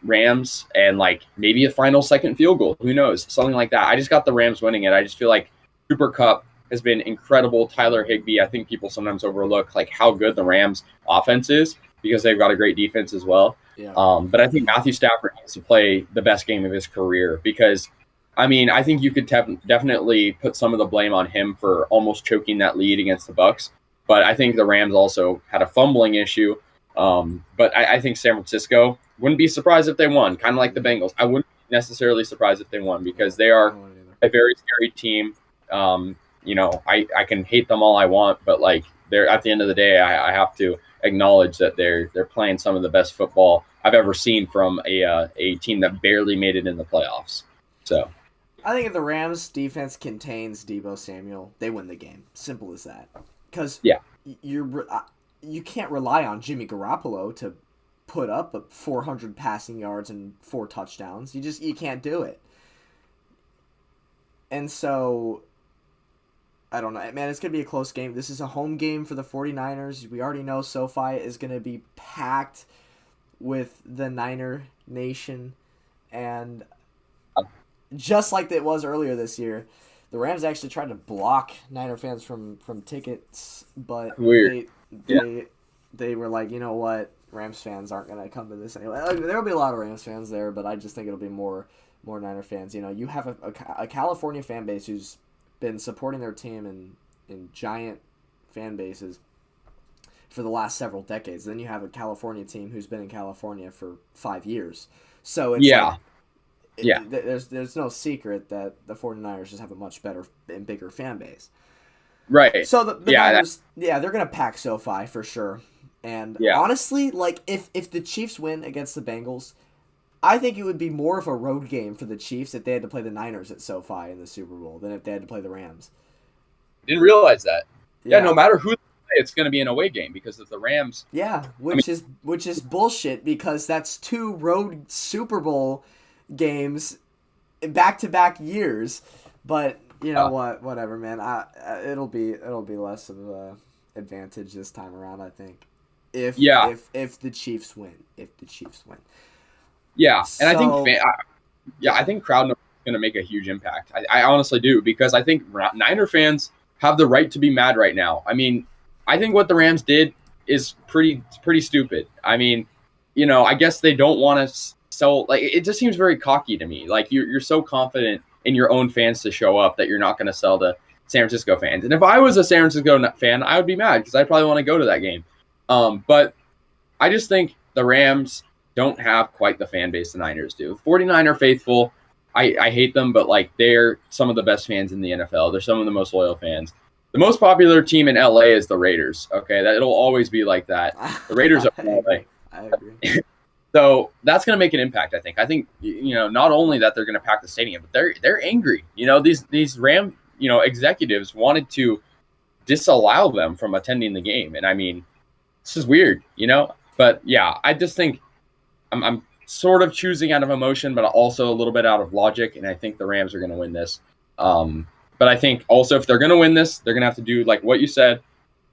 Rams and like maybe a final second field goal. Who knows? Something like that. I just got the Rams winning it. I just feel like Cooper Kupp has been incredible. Tyler Higbee, I think people sometimes overlook like how good the Rams offense is because they've got a great defense as well. Yeah. But I think Matthew Stafford needs to play the best game of his career because, I mean, I think you could definitely put some of the blame on him for almost choking that lead against the Bucs. But I think the Rams also had a fumbling issue. But I think San Francisco wouldn't be surprised if they won, kind of like the Bengals. I wouldn't be necessarily surprised if they won because they are a very scary team. I can hate them all I want, but like they're at the end of the day, I have to acknowledge that they're playing some of the best football I've ever seen from a team that barely made it in the playoffs. So I think if the Rams defense contains Deebo Samuel, they win the game. Simple as that. Because you can't rely on Jimmy Garoppolo to put up 400 passing yards and 4 touchdowns. You can't do it. And so I don't know, man. It's going to be a close game. This is a home game for the 49ers. We already know SoFi is going to be packed with the Niner Nation. And just like it was earlier this year, the Rams actually tried to block Niner fans from tickets. But they were like, you know what? Rams fans aren't going to come to this anyway. There will be a lot of Rams fans there, but I just think it'll be more Niner fans. You have a California fan base who's been supporting their team in giant fan bases for the last several decades. Then you have a California team who's been in California for 5 years. So it's there's no secret that the 49ers just have a much better and bigger fan base. Right. So the Niners, they're going to pack SoFi for sure. And honestly, like if the Chiefs win against the Bengals, I think it would be more of a road game for the Chiefs if they had to play the Niners at SoFi in the Super Bowl than if they had to play the Rams. Didn't realize that. Yeah, no matter who they it's going to be an away game because of the Rams. Yeah, which is bullshit because that's 2 road Super Bowl games back to back years. But you know what? Whatever, man. It'll be less of a advantage this time around, I think. If the Chiefs win. Yeah, and So, I think crowd noise is going to make a huge impact. I honestly do, because I think Niner fans have the right to be mad right now. I mean, I think what the Rams did is pretty stupid. I mean, I guess they don't want to sell. Like, it just seems very cocky to me. Like, you're so confident in your own fans to show up that you're not going to sell to San Francisco fans. And if I was a San Francisco fan, I would be mad because I'd probably want to go to that game. But I just think the Rams don't have quite the fan base the Niners do. 49 are faithful. I hate them, but like, they're some of the best fans in the NFL. They're some of the most loyal fans. The most popular team in LA is the Raiders. Okay, it'll always be like that. The Raiders are in LA. I agree. So that's going to make an impact, I think. I think, not only that they're going to pack the stadium, but they're angry. These Ram, executives wanted to disallow them from attending the game. And I mean, this is weird, But yeah, I just think I'm sort of choosing out of emotion, but also a little bit out of logic. And I think the Rams are going to win this. But I think also, if they're going to win this, they're going to have to do like what you said.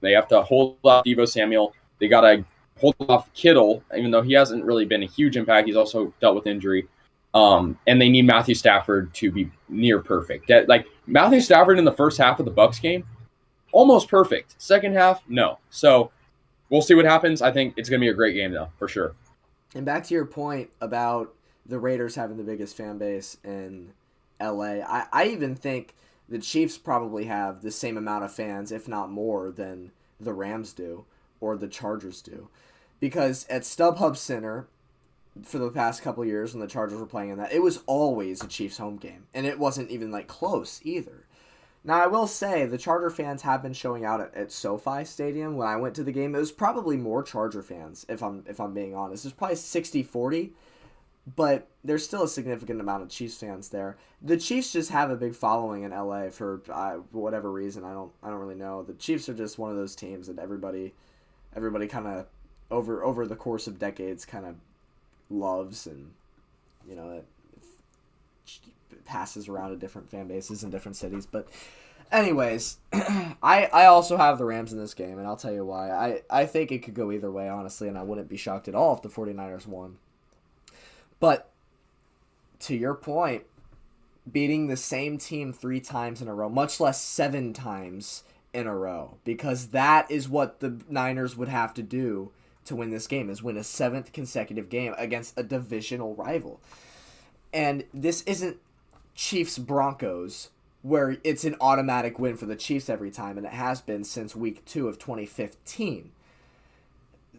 They have to hold off Deebo Samuel. They got to hold off Kittle, even though he hasn't really been a huge impact. He's also dealt with injury. And they need Matthew Stafford to be near perfect. Like, Matthew Stafford in the first half of the Bucs game, almost perfect. Second half, no. So we'll see what happens. I think it's going to be a great game, though, for sure. And back to your point about the Raiders having the biggest fan base in LA, I even think the Chiefs probably have the same amount of fans, if not more, than the Rams do or the Chargers do. Because at StubHub Center, for the past couple of years when the Chargers were playing in that, it was always a Chiefs home game. And it wasn't even like close either. Now, I will say the Charger fans have been showing out at SoFi Stadium. When I went to the game, it was probably more Charger fans, if I'm being honest. It's probably 60-40, but there's still a significant amount of Chiefs fans there. The Chiefs just have a big following in LA for whatever reason. I don't really know. The Chiefs are just one of those teams that everybody kind of over the course of decades kind of loves, and it passes around to different fan bases in different cities. But anyways, I also have the Rams in this game, and I'll tell you why. I think it could go either way, honestly, and I wouldn't be shocked at all if the 49ers won. But to your point, beating the same team 3 times in a row, much less 7 times in a row, because that is what the Niners would have to do to win this game, is win a 7th consecutive game against a divisional rival. And this isn't Chiefs-Broncos, where it's an automatic win for the Chiefs every time, and it has been since week 2 of 2015.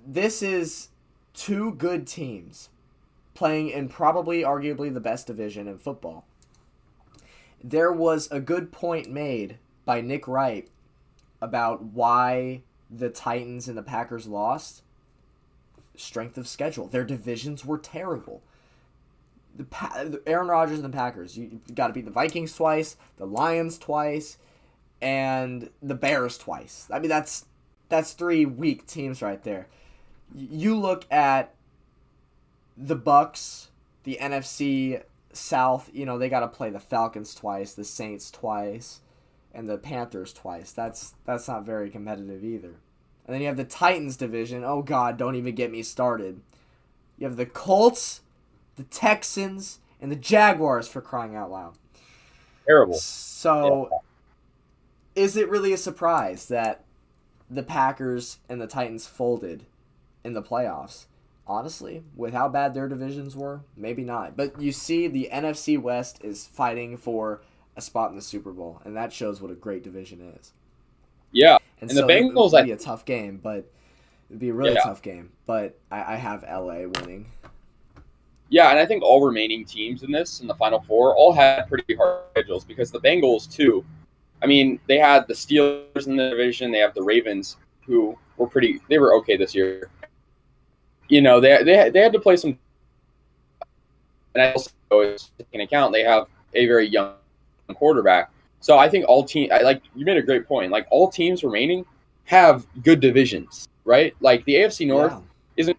This is 2 good teams playing in probably arguably the best division in football. There was a good point made by Nick Wright about why the Titans and the Packers lost. Strength of schedule. Their divisions were terrible. Aaron Rodgers and the Packers, you got to beat the Vikings twice, the Lions twice, and the Bears twice. I mean, that's 3 weak teams right there. You look at the Bucs, the NFC South, they got to play the Falcons twice, the Saints twice, and the Panthers twice. That's not very competitive either. And then you have the Titans division. Oh, God, don't even get me started. You have the Colts, the Texans, and the Jaguars, for crying out loud. Terrible. So, Is it really a surprise that the Packers and the Titans folded in the playoffs? Honestly, with how bad their divisions were, maybe not. But you see, the NFC West is fighting for a spot in the Super Bowl, and that shows what a great division is. Yeah, and so the Bengals, it would be a tough game, but it'd be a really tough game. But I have LA winning. Yeah, and I think all remaining teams in the Final Four, all had pretty hard schedules, because the Bengals, too, I mean, they had the Steelers in the division, they have the Ravens, who they were okay this year. They had to play some, and I also take into account they have a very young quarterback. So I think all teams, like you made a great point, like all teams remaining have good divisions, right? Like the AFC North Yeah.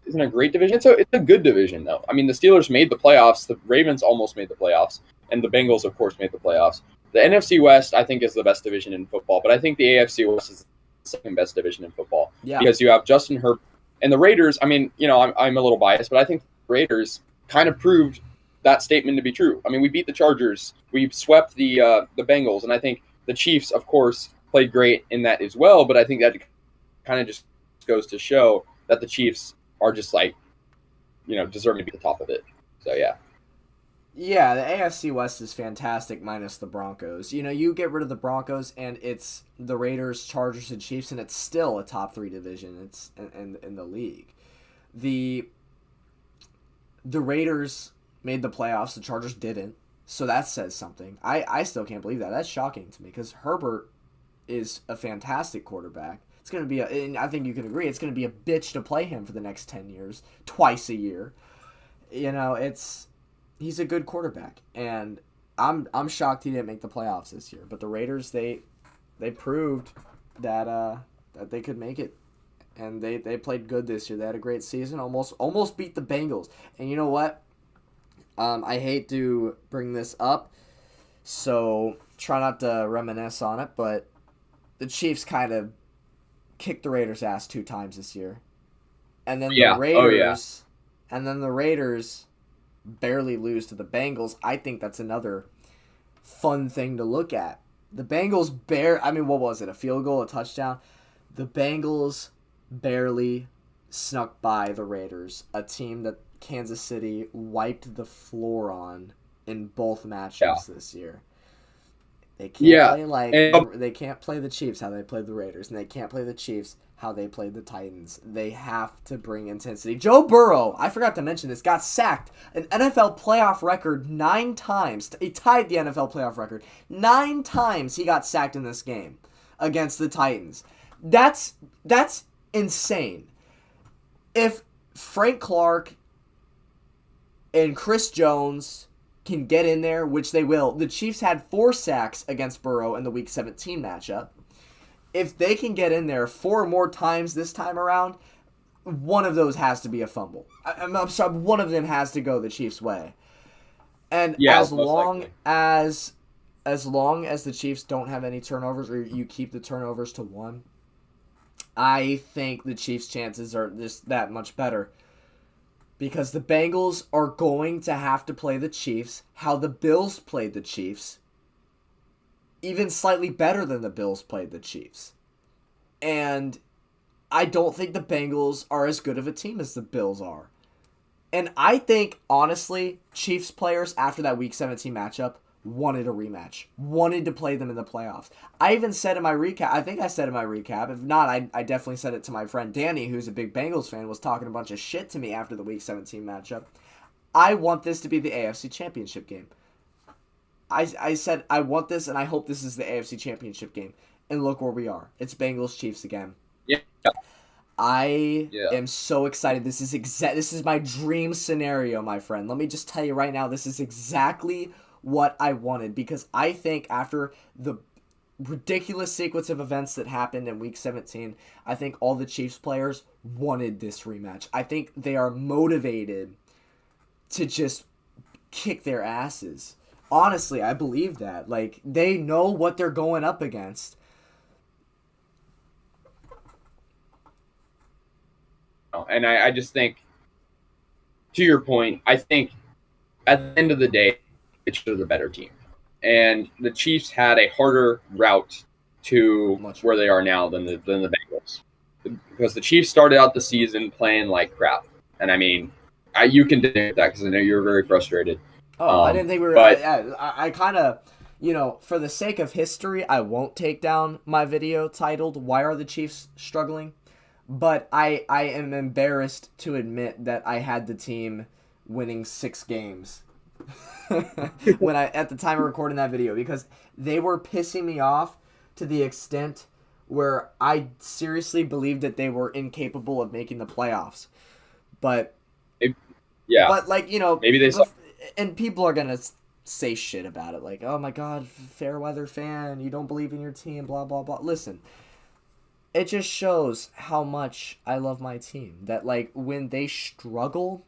isn't a great division. It's a good division though. I mean, the Steelers made the playoffs, the Ravens almost made the playoffs, and the Bengals, of course, made the playoffs. The NFC West, I think, is the best division in football, but I think the AFC West is the second best division in football Yeah. because you have Justin Herbert and the Raiders. I mean, I'm a little biased, but I think the Raiders kind of proved that statement to be true. I mean, we beat the Chargers, we swept the Bengals, and I think the Chiefs, of course, played great in that as well. But I think that kind of just goes to show that the Chiefs are just like, deserving to be at the top of it. So yeah. Yeah, the AFC West is fantastic minus the Broncos. You get rid of the Broncos and it's the Raiders, Chargers, and Chiefs, and it's still a top 3 division. It's in the league. The Raiders made the playoffs, the Chargers didn't. So that says something. I still can't believe that. That's shocking to me because Herbert is a fantastic quarterback. It's going to be and I think you can agree, it's going to be a bitch to play him for the next 10 years, twice a year. He's a good quarterback, and I'm shocked he didn't make the playoffs this year. But the Raiders, they proved that they could make it, and they played good this year. They had a great season, almost beat the Bengals. And you know what? I hate to bring this up, so try not to reminisce on it, but the Chiefs kind of kicked the Raiders' ass 2 times this year, and then the Raiders, and then the Raiders barely lose to the Bengals. I think that's another fun thing to look at. The Bengals what was it? A field goal, a touchdown? The Bengals barely snuck by the Raiders, a team that Kansas City wiped the floor on in both matches this year. They can't they can't play the Chiefs how they played the Raiders, and they can't play the Chiefs how they played the Titans. They have to bring intensity. Joe Burrow, I forgot to mention this, got sacked. An NFL playoff record 9 times. He tied the NFL playoff record. 9 times he got sacked in this game against the Titans. That's insane. If Frank Clark and Chris Jones can get in there, which they will. The Chiefs had 4 sacks against Burrow in the Week 17 matchup. If they can get in there 4 more times this time around, one of those has to be a fumble. I'm sorry, one of them has to go the Chiefs' way. And as long as the Chiefs don't have any turnovers, or you keep the turnovers to 1, I think the Chiefs' chances are just that much better. Because the Bengals are going to have to play the Chiefs how the Bills played the Chiefs. Even slightly better than the Bills played the Chiefs. And I don't think the Bengals are as good of a team as the Bills are. And I think, honestly, Chiefs players after that Week 17 matchup wanted a rematch. Wanted to play them in the playoffs. I even said in my recap, I think I said in my recap, if not, I definitely said it to my friend Danny, who's a big Bengals fan, was talking a bunch of shit to me after the Week 17 matchup. I want this to be the AFC Championship game. I said I want this, and I hope this is the AFC Championship game. And look where we are. It's Bengals-Chiefs again. Yeah. I am so excited. This is my dream scenario, my friend. Let me just tell you right now, this is exactly what I wanted, because I think after the ridiculous sequence of events that happened in Week 17, I think all the Chiefs players wanted this rematch. I think they are motivated to just kick their asses. Honestly, I believe that. Like, they know what they're going up against. And I just think, to your point, I think at the end of the day, it's the better team. And the Chiefs had a harder route to where they are now than the Bengals. Because the Chiefs started out the season playing like crap. And I mean, you can deny that because I know you're very frustrated. I didn't think we were... I kind of... for the sake of history, I won't take down my video titled, "Why Are the Chiefs Struggling?" But I am embarrassed to admit that I had the team winning 6 games when at the time of recording that video, because they were pissing me off to the extent where I seriously believed that they were incapable of making the playoffs. But maybe they suck. And people are gonna say shit about it, like, "Oh my God, fair weather fan, you don't believe in your team, blah blah blah." Listen, it just shows how much I love my team. That like when they struggle,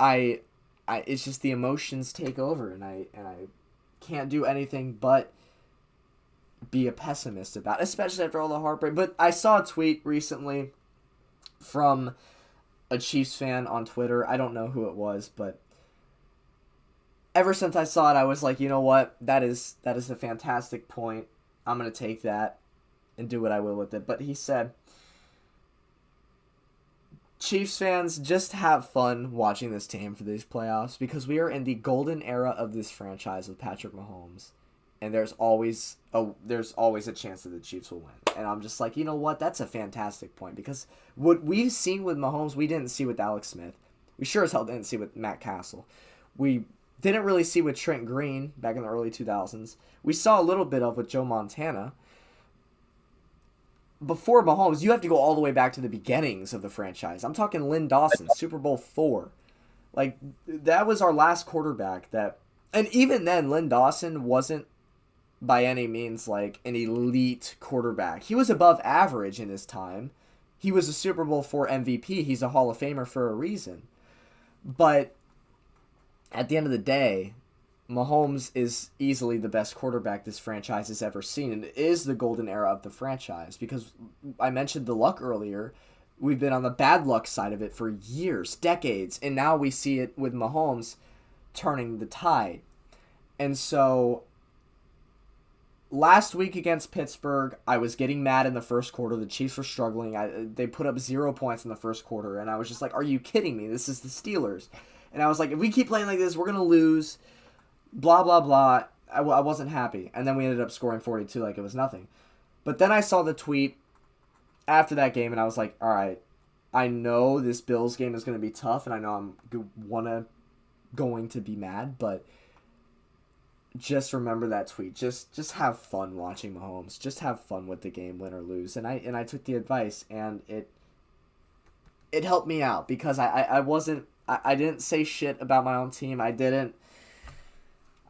I it's just the emotions take over, and I can't do anything but be a pessimist about it, especially after all the heartbreak. But I saw a tweet recently from a Chiefs fan on Twitter. I don't know who it was, but ever since I saw it, I was like, you know what? That is a fantastic point. I'm going to take that and do what I will with it. But he said, Chiefs fans, just have fun watching this team for these playoffs because we are in the golden era of this franchise with Patrick Mahomes. And there's always a chance that the Chiefs will win. And I'm just like, you know what? That's a fantastic point because what we've seen with Mahomes, we didn't see with Alex Smith. We sure as hell didn't see with Matt Castle. We didn't really see with Trent Green back in the early 2000s. We saw a little bit of with Joe Montana. Before Mahomes, you have to go all the way back to the beginnings of the franchise. I'm talking Lynn Dawson, Super Bowl IV. Like, that was our last quarterback that... And even then, Lynn Dawson wasn't by any means like an elite quarterback. He was above average in his time. He was a Super Bowl IV MVP. He's a Hall of Famer for a reason. But at the end of the day, Mahomes is easily the best quarterback this franchise has ever seen, and it is the golden era of the franchise because I mentioned the luck earlier. We've been on the bad luck side of it for years, decades, and now we see it with Mahomes turning the tide. And so last week against Pittsburgh, I was getting mad in the first quarter. The Chiefs were struggling. They put up 0 points in the first quarter, and I was just like, are you kidding me? This is the Steelers. And I was like, if we keep playing like this, we're going to lose. Blah, blah, blah. I wasn't happy. And then we ended up scoring 42 like it was nothing. But then I saw the tweet after that game, and I was like, all right, I know this Bills game is going to be tough, and I know I'm going to be mad, but just remember that tweet. Just have fun watching Mahomes. Just have fun with the game, win or lose. And I took the advice, and it helped me out because I didn't say shit about my own team.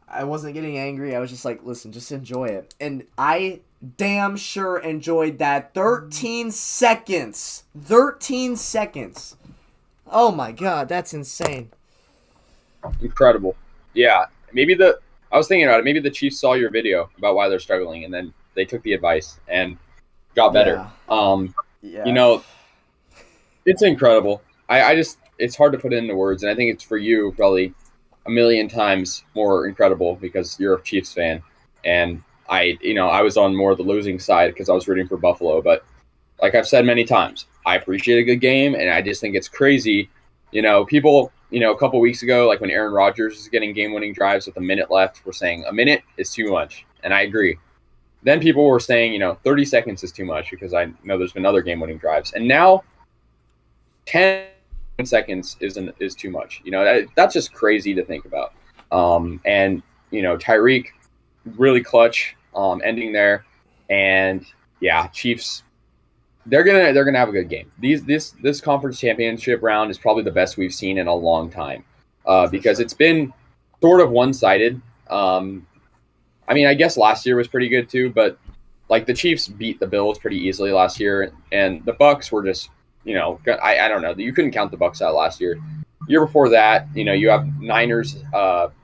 I wasn't getting angry. I was just like, listen, just enjoy it. And I damn sure enjoyed that 13 seconds. 13 seconds. Oh my God, that's insane. Incredible. Yeah. I was thinking about it. Maybe the Chiefs saw your video about why they're struggling, and then they took the advice and got better. Yeah. You know, it's incredible. It's hard to put it into words, and I think it's for you probably a million times more incredible because you're a Chiefs fan, and I was on more of the losing side because I was rooting for Buffalo. But like I've said many times, I appreciate a good game, and I just think it's crazy. People, a couple weeks ago, like when Aaron Rodgers was getting game-winning drives with a minute left, were saying a minute is too much, and I agree. Then people were saying, 30 seconds is too much because I know there's been other game-winning drives, and now 10 seconds is too much. That's just crazy to think about. And Tyreek really clutch ending there, and yeah, Chiefs. They're gonna have a good game. This conference championship round is probably the best we've seen in a long time, because it's been sort of one-sided. I guess last year was pretty good too, but like the Chiefs beat the Bills pretty easily last year, and the Bucs were just I don't know. You couldn't count the Bucs out last year. Year before that, you have Niners,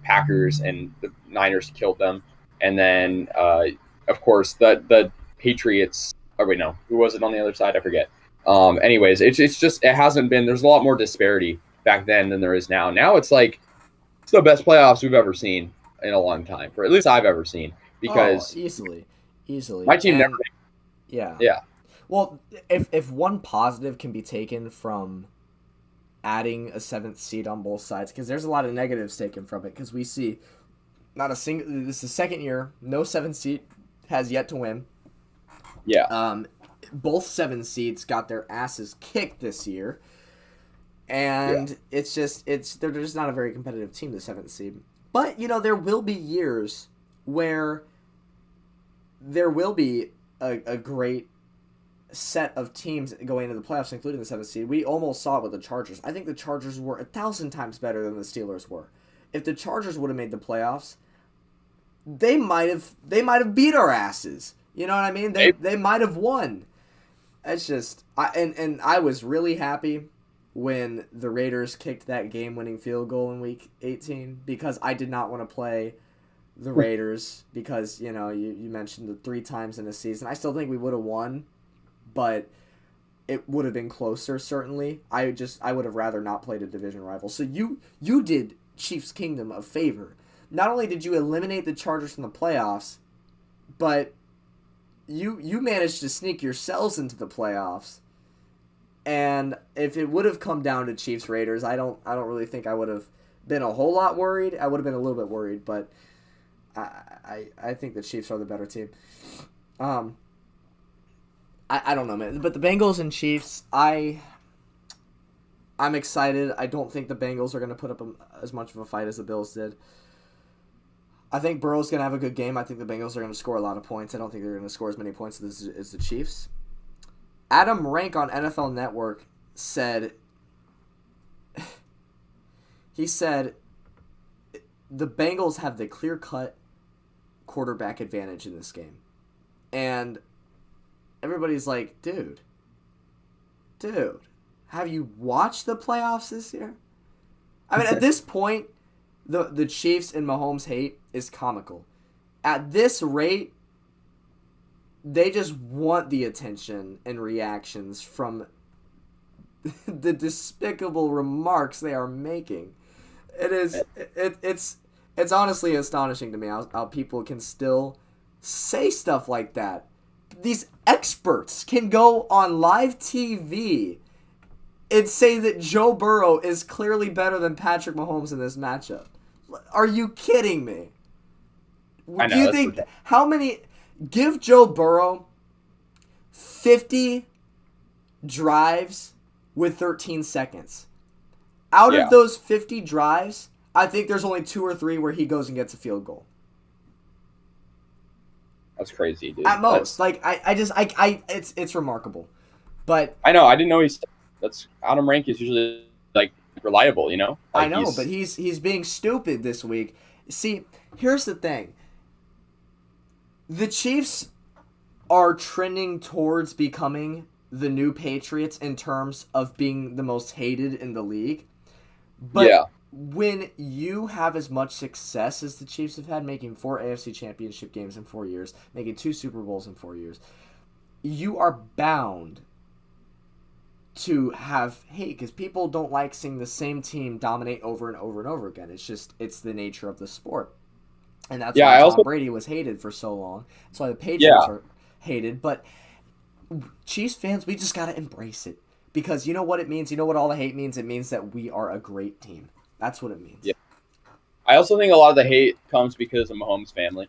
Packers, and the Niners killed them, and then of course the Patriots. Oh wait, no. Who was it on the other side? I forget. Anyways, it's just it hasn't been. There's a lot more disparity back then than there is now. Now it's like it's the best playoffs we've ever seen in a long time, for at least I've ever seen. Because easily, my team never. Yeah. Well, if one positive can be taken from adding a 7th seed on both sides, because there's a lot of negatives taken from it, because we see not a single. This is the second year, no 7th seed has yet to win. Yeah. Both 7 seeds got their asses kicked this year, and they're just not a very competitive team, the 7th seed. But there will be years where there will be a great set of teams going into the playoffs, including the 7th seed. We almost saw it with the Chargers. I think the Chargers were 1,000 times better than the Steelers were. If the Chargers would have made the playoffs, they might have beat our asses. You know what I mean? They might have won. It's just and I was really happy when the Raiders kicked that game-winning field goal in Week 18 because I did not want to play the Raiders because you mentioned the 3 times in a season. I still think we would have won, but it would have been closer certainly. I would have rather not played a division rival. So you did Chiefs Kingdom a favor. Not only did you eliminate the Chargers from the playoffs, but you managed to sneak yourselves into the playoffs. And if it would have come down to Chiefs Raiders, I don't really think I would have been a whole lot worried. I would have been a little bit worried, but I think the Chiefs are the better team. I don't know, man. But the Bengals and Chiefs, I'm excited. I don't think the Bengals are going to put up as much of a fight as the Bills did. I think Burrow's going to have a good game. I think the Bengals are going to score a lot of points. I don't think they're going to score as many points as the Chiefs. Adam Rank on NFL Network said, he said, the Bengals have the clear-cut quarterback advantage in this game. And everybody's like, dude, have you watched the playoffs this year? I mean, at this point, the Chiefs and Mahomes hate is comical. At this rate, they just want the attention and reactions from the despicable remarks they are making. It's honestly astonishing to me how people can still say stuff like that. These experts can go on live TV and say that Joe Burrow is clearly better than Patrick Mahomes in this matchup. Are you kidding me? I know. Do you think how many? Give Joe Burrow 50 drives with 13 seconds. Out of those 50 drives, I think there's only 2 or 3 where he goes and gets a field goal. That's crazy, dude. At most, it's remarkable. But I know. I didn't know that's Adam Rank is usually reliable, you know. I know, but he's being stupid this week. See, here's the thing. The Chiefs are trending towards becoming the new Patriots in terms of being the most hated in the league. But when you have as much success as the Chiefs have had, making 4 AFC Championship games in 4 years, making 2 Super Bowls in 4 years, you are bound to have hate because people don't like seeing the same team dominate over and over and over again. It's the nature of the sport. And that's why Tom Brady was hated for so long. That's why the Patriots are hated. But Chiefs fans, we just got to embrace it. Because you know what it means? You know what all the hate means? It means that we are a great team. That's what it means. Yeah. I also think a lot of the hate comes because of Mahomes' family.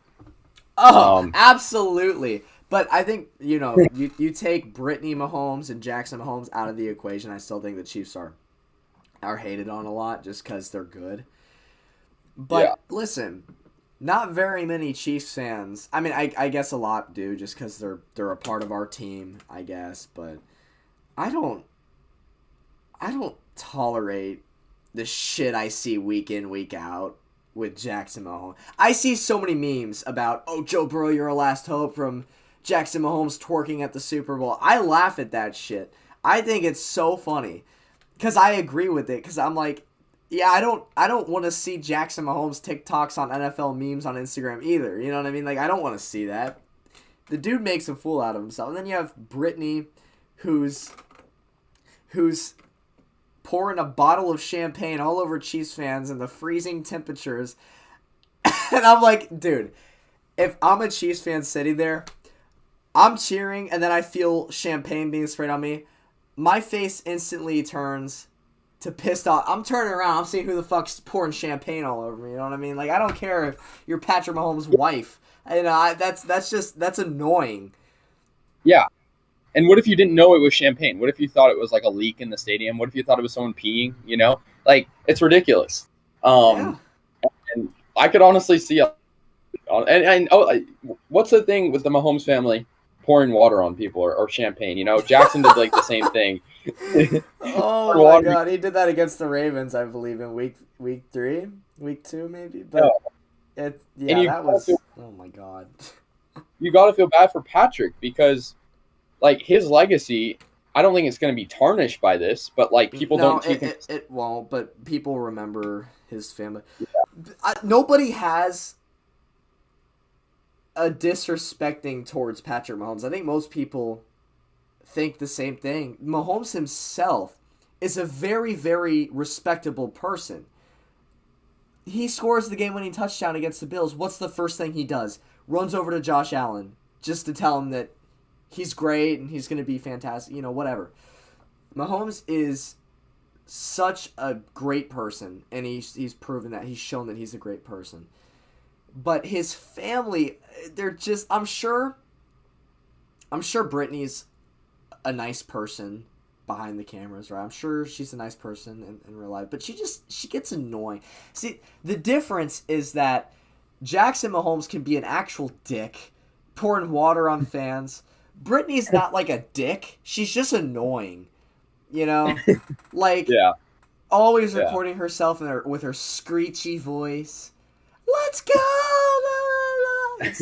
Oh, absolutely. But I think, you take Brittany Mahomes and Jackson Mahomes out of the equation, I still think the Chiefs are hated on a lot just because they're good. But listen, not very many Chiefs fans. I mean, I guess a lot do just because they're a part of our team, I guess. But I don't tolerate the shit I see week in, week out with Jackson Mahomes. I see so many memes about, Joe Burrow, you're our last hope, from Jackson Mahomes twerking at the Super Bowl. I laugh at that shit. I think it's so funny because I agree with it because I'm like, yeah, I don't want to see Jackson Mahomes TikToks on NFL memes on Instagram either. You know what I mean? Like, I don't want to see that. The dude makes a fool out of himself. And then you have Brittany, who's pouring a bottle of champagne all over Chiefs fans in the freezing temperatures. And I'm like, dude, if I'm a Chiefs fan sitting there, I'm cheering, and then I feel champagne being sprayed on me. My face instantly turns to pissed off. I'm turning around. I'm seeing who the fuck's pouring champagne all over me. You know what I mean? Like, I don't care if you're Patrick Mahomes' wife. That's annoying. Yeah. And what if you didn't know it was champagne? What if you thought it was like a leak in the stadium? What if you thought it was someone peeing? You know, like, it's ridiculous. And I could honestly see. What's the thing with the Mahomes family pouring water on people or champagne? You know, Jackson did like the same thing. Oh my God, he did that against the Ravens, I believe, in week 3, week 2 maybe. But that was oh my God. You got to feel bad for Patrick because, like his legacy, I don't think it's going to be tarnished by this, but like people No, don't take him. it won't. But people remember his family. Nobody has a disrespecting towards Patrick Mahomes. I think most people think the same thing. Mahomes himself is a very, very respectable person. He scores the game-winning touchdown against the Bills. What's the first thing he does? Runs over to Josh Allen just to tell him that he's great and he's going to be fantastic, whatever. Mahomes is such a great person, and he's proven that. He's shown that he's a great person. But his family, they're just, I'm sure Brittany's a nice person behind the cameras, right? I'm sure she's a nice person in real life, but she gets annoying. See, the difference is that Jackson Mahomes can be an actual dick, pouring water on fans. Brittany's not like a dick. She's just annoying, like always recording herself with her screechy voice. Let's go! La, la, la.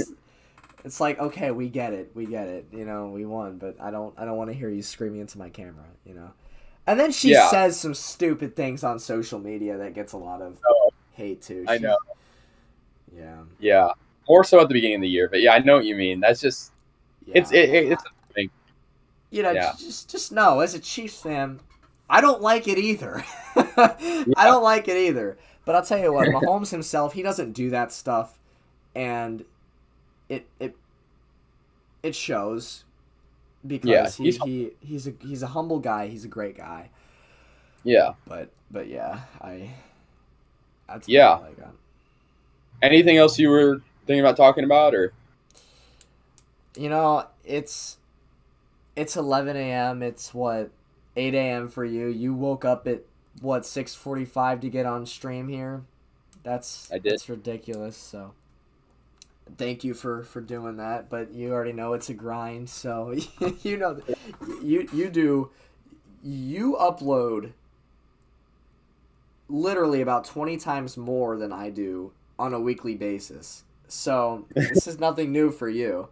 It's like, okay, we get it, we won, but I don't want to hear you screaming into my camera, And then she says some stupid things on social media that gets a lot of hate too. I know. Yeah. More so at the beginning of the year, but I know what you mean. That's just it's a thing. Just know, as a Chiefs fan, I don't like it either. I don't like it either. But I'll tell you what, Mahomes himself, he doesn't do that stuff, and it shows because he's a humble guy. He's a great guy. Yeah. But that's all I got. Anything else you were thinking about talking about, or? It's 11 a.m. It's 8 a.m. for you. You woke up at 6:45 to get on stream here. That's ridiculous. So thank you for doing that, but you already know it's a grind, so you upload literally about 20 times more than I do on a weekly basis. So this is nothing new for you.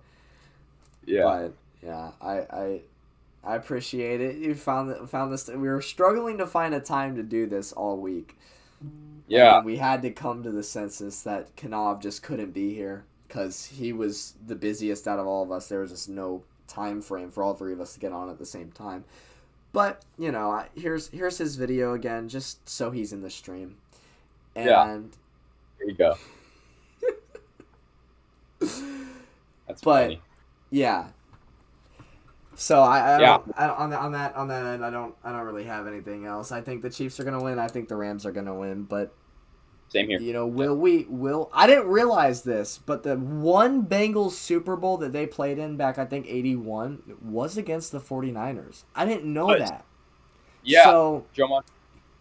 Yeah. But I appreciate it. You found this. We were struggling to find a time to do this all week. Yeah. And we had to come to the census that Kanov just couldn't be here because he was the busiest out of all of us. There was just no time frame for all three of us to get on at the same time. But, here's his video again, just so he's in the stream. And there you go. That's funny. Yeah. So on that end, I don't really have anything else. I think the Chiefs are gonna win. I think the Rams are gonna win. But same here. I didn't realize this, but the one Bengals Super Bowl that they played in back, I think 81, was against the 49ers. I didn't know that. Yeah. So Joe,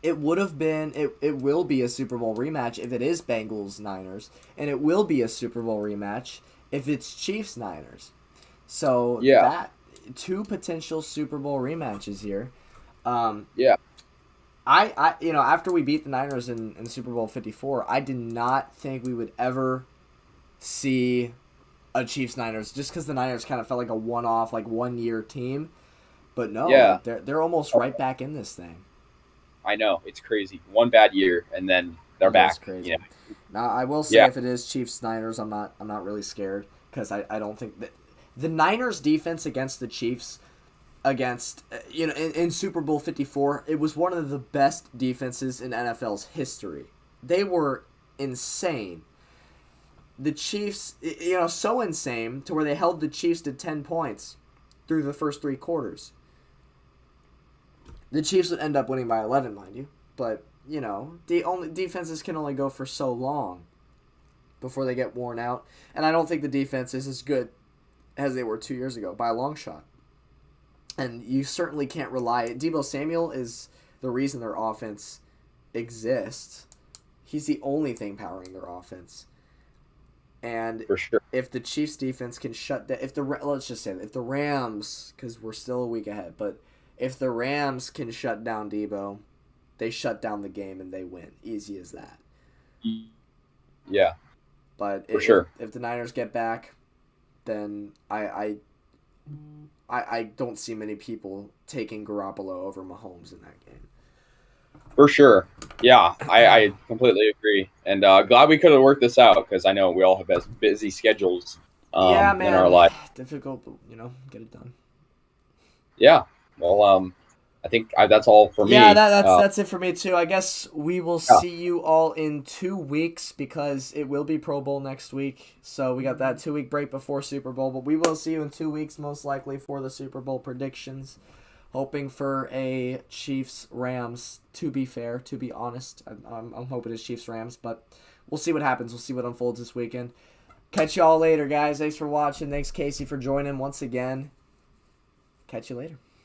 it would have been. It will be a Super Bowl rematch if it is Bengals Niners, and it will be a Super Bowl rematch if it's Chiefs Niners. So that. Two potential Super Bowl rematches here. I after we beat the Niners in Super Bowl 54, I did not think we would ever see a Chiefs Niners just because the Niners kind of felt like a one-off, like 1 year team. But no, they're almost right back in this thing. I know, it's crazy. One bad year and then they're back. Crazy. Now I will say if it is Chiefs Niners, I'm not really scared because I don't think that. The Niners' defense against the Chiefs, in Super Bowl 54, it was one of the best defenses in NFL's history. They were insane. The Chiefs, so insane to where they held the Chiefs to 10 points through the first three quarters. The Chiefs would end up winning by 11, mind you, but the only defenses can only go for so long before they get worn out, and I don't think the defense is as good as they were 2 years ago, by a long shot. And you certainly can't rely. Deebo Samuel is the reason their offense exists. He's the only thing powering their offense. And for sure, if the Chiefs defense can shut down, if the Rams, because we're still a week ahead, but if the Rams can shut down Deebo, they shut down the game and they win. Easy as that. Yeah. But for sure, if the Niners get back, then I I don't see many people taking Garoppolo over Mahomes in that game. For sure. Yeah, I completely agree. And glad we could have worked this out because I know we all have busy schedules Yeah, in our man. life. Difficult, but, get it done. Yeah. Well, I think that's all for Yeah, me. that's it for me too. I guess we will Yeah. see you all in 2 weeks because it will be Pro Bowl next week. So we got that 2 week break before Super Bowl, but we will see you in 2 weeks most likely for the Super Bowl predictions. Hoping for a Chiefs Rams. To be fair, to be honest, I'm hoping it's Chiefs Rams, but we'll see what happens. We'll see what unfolds this weekend. Catch y'all later, guys. Thanks for watching. Thanks, Casey, for joining once again. Catch you later.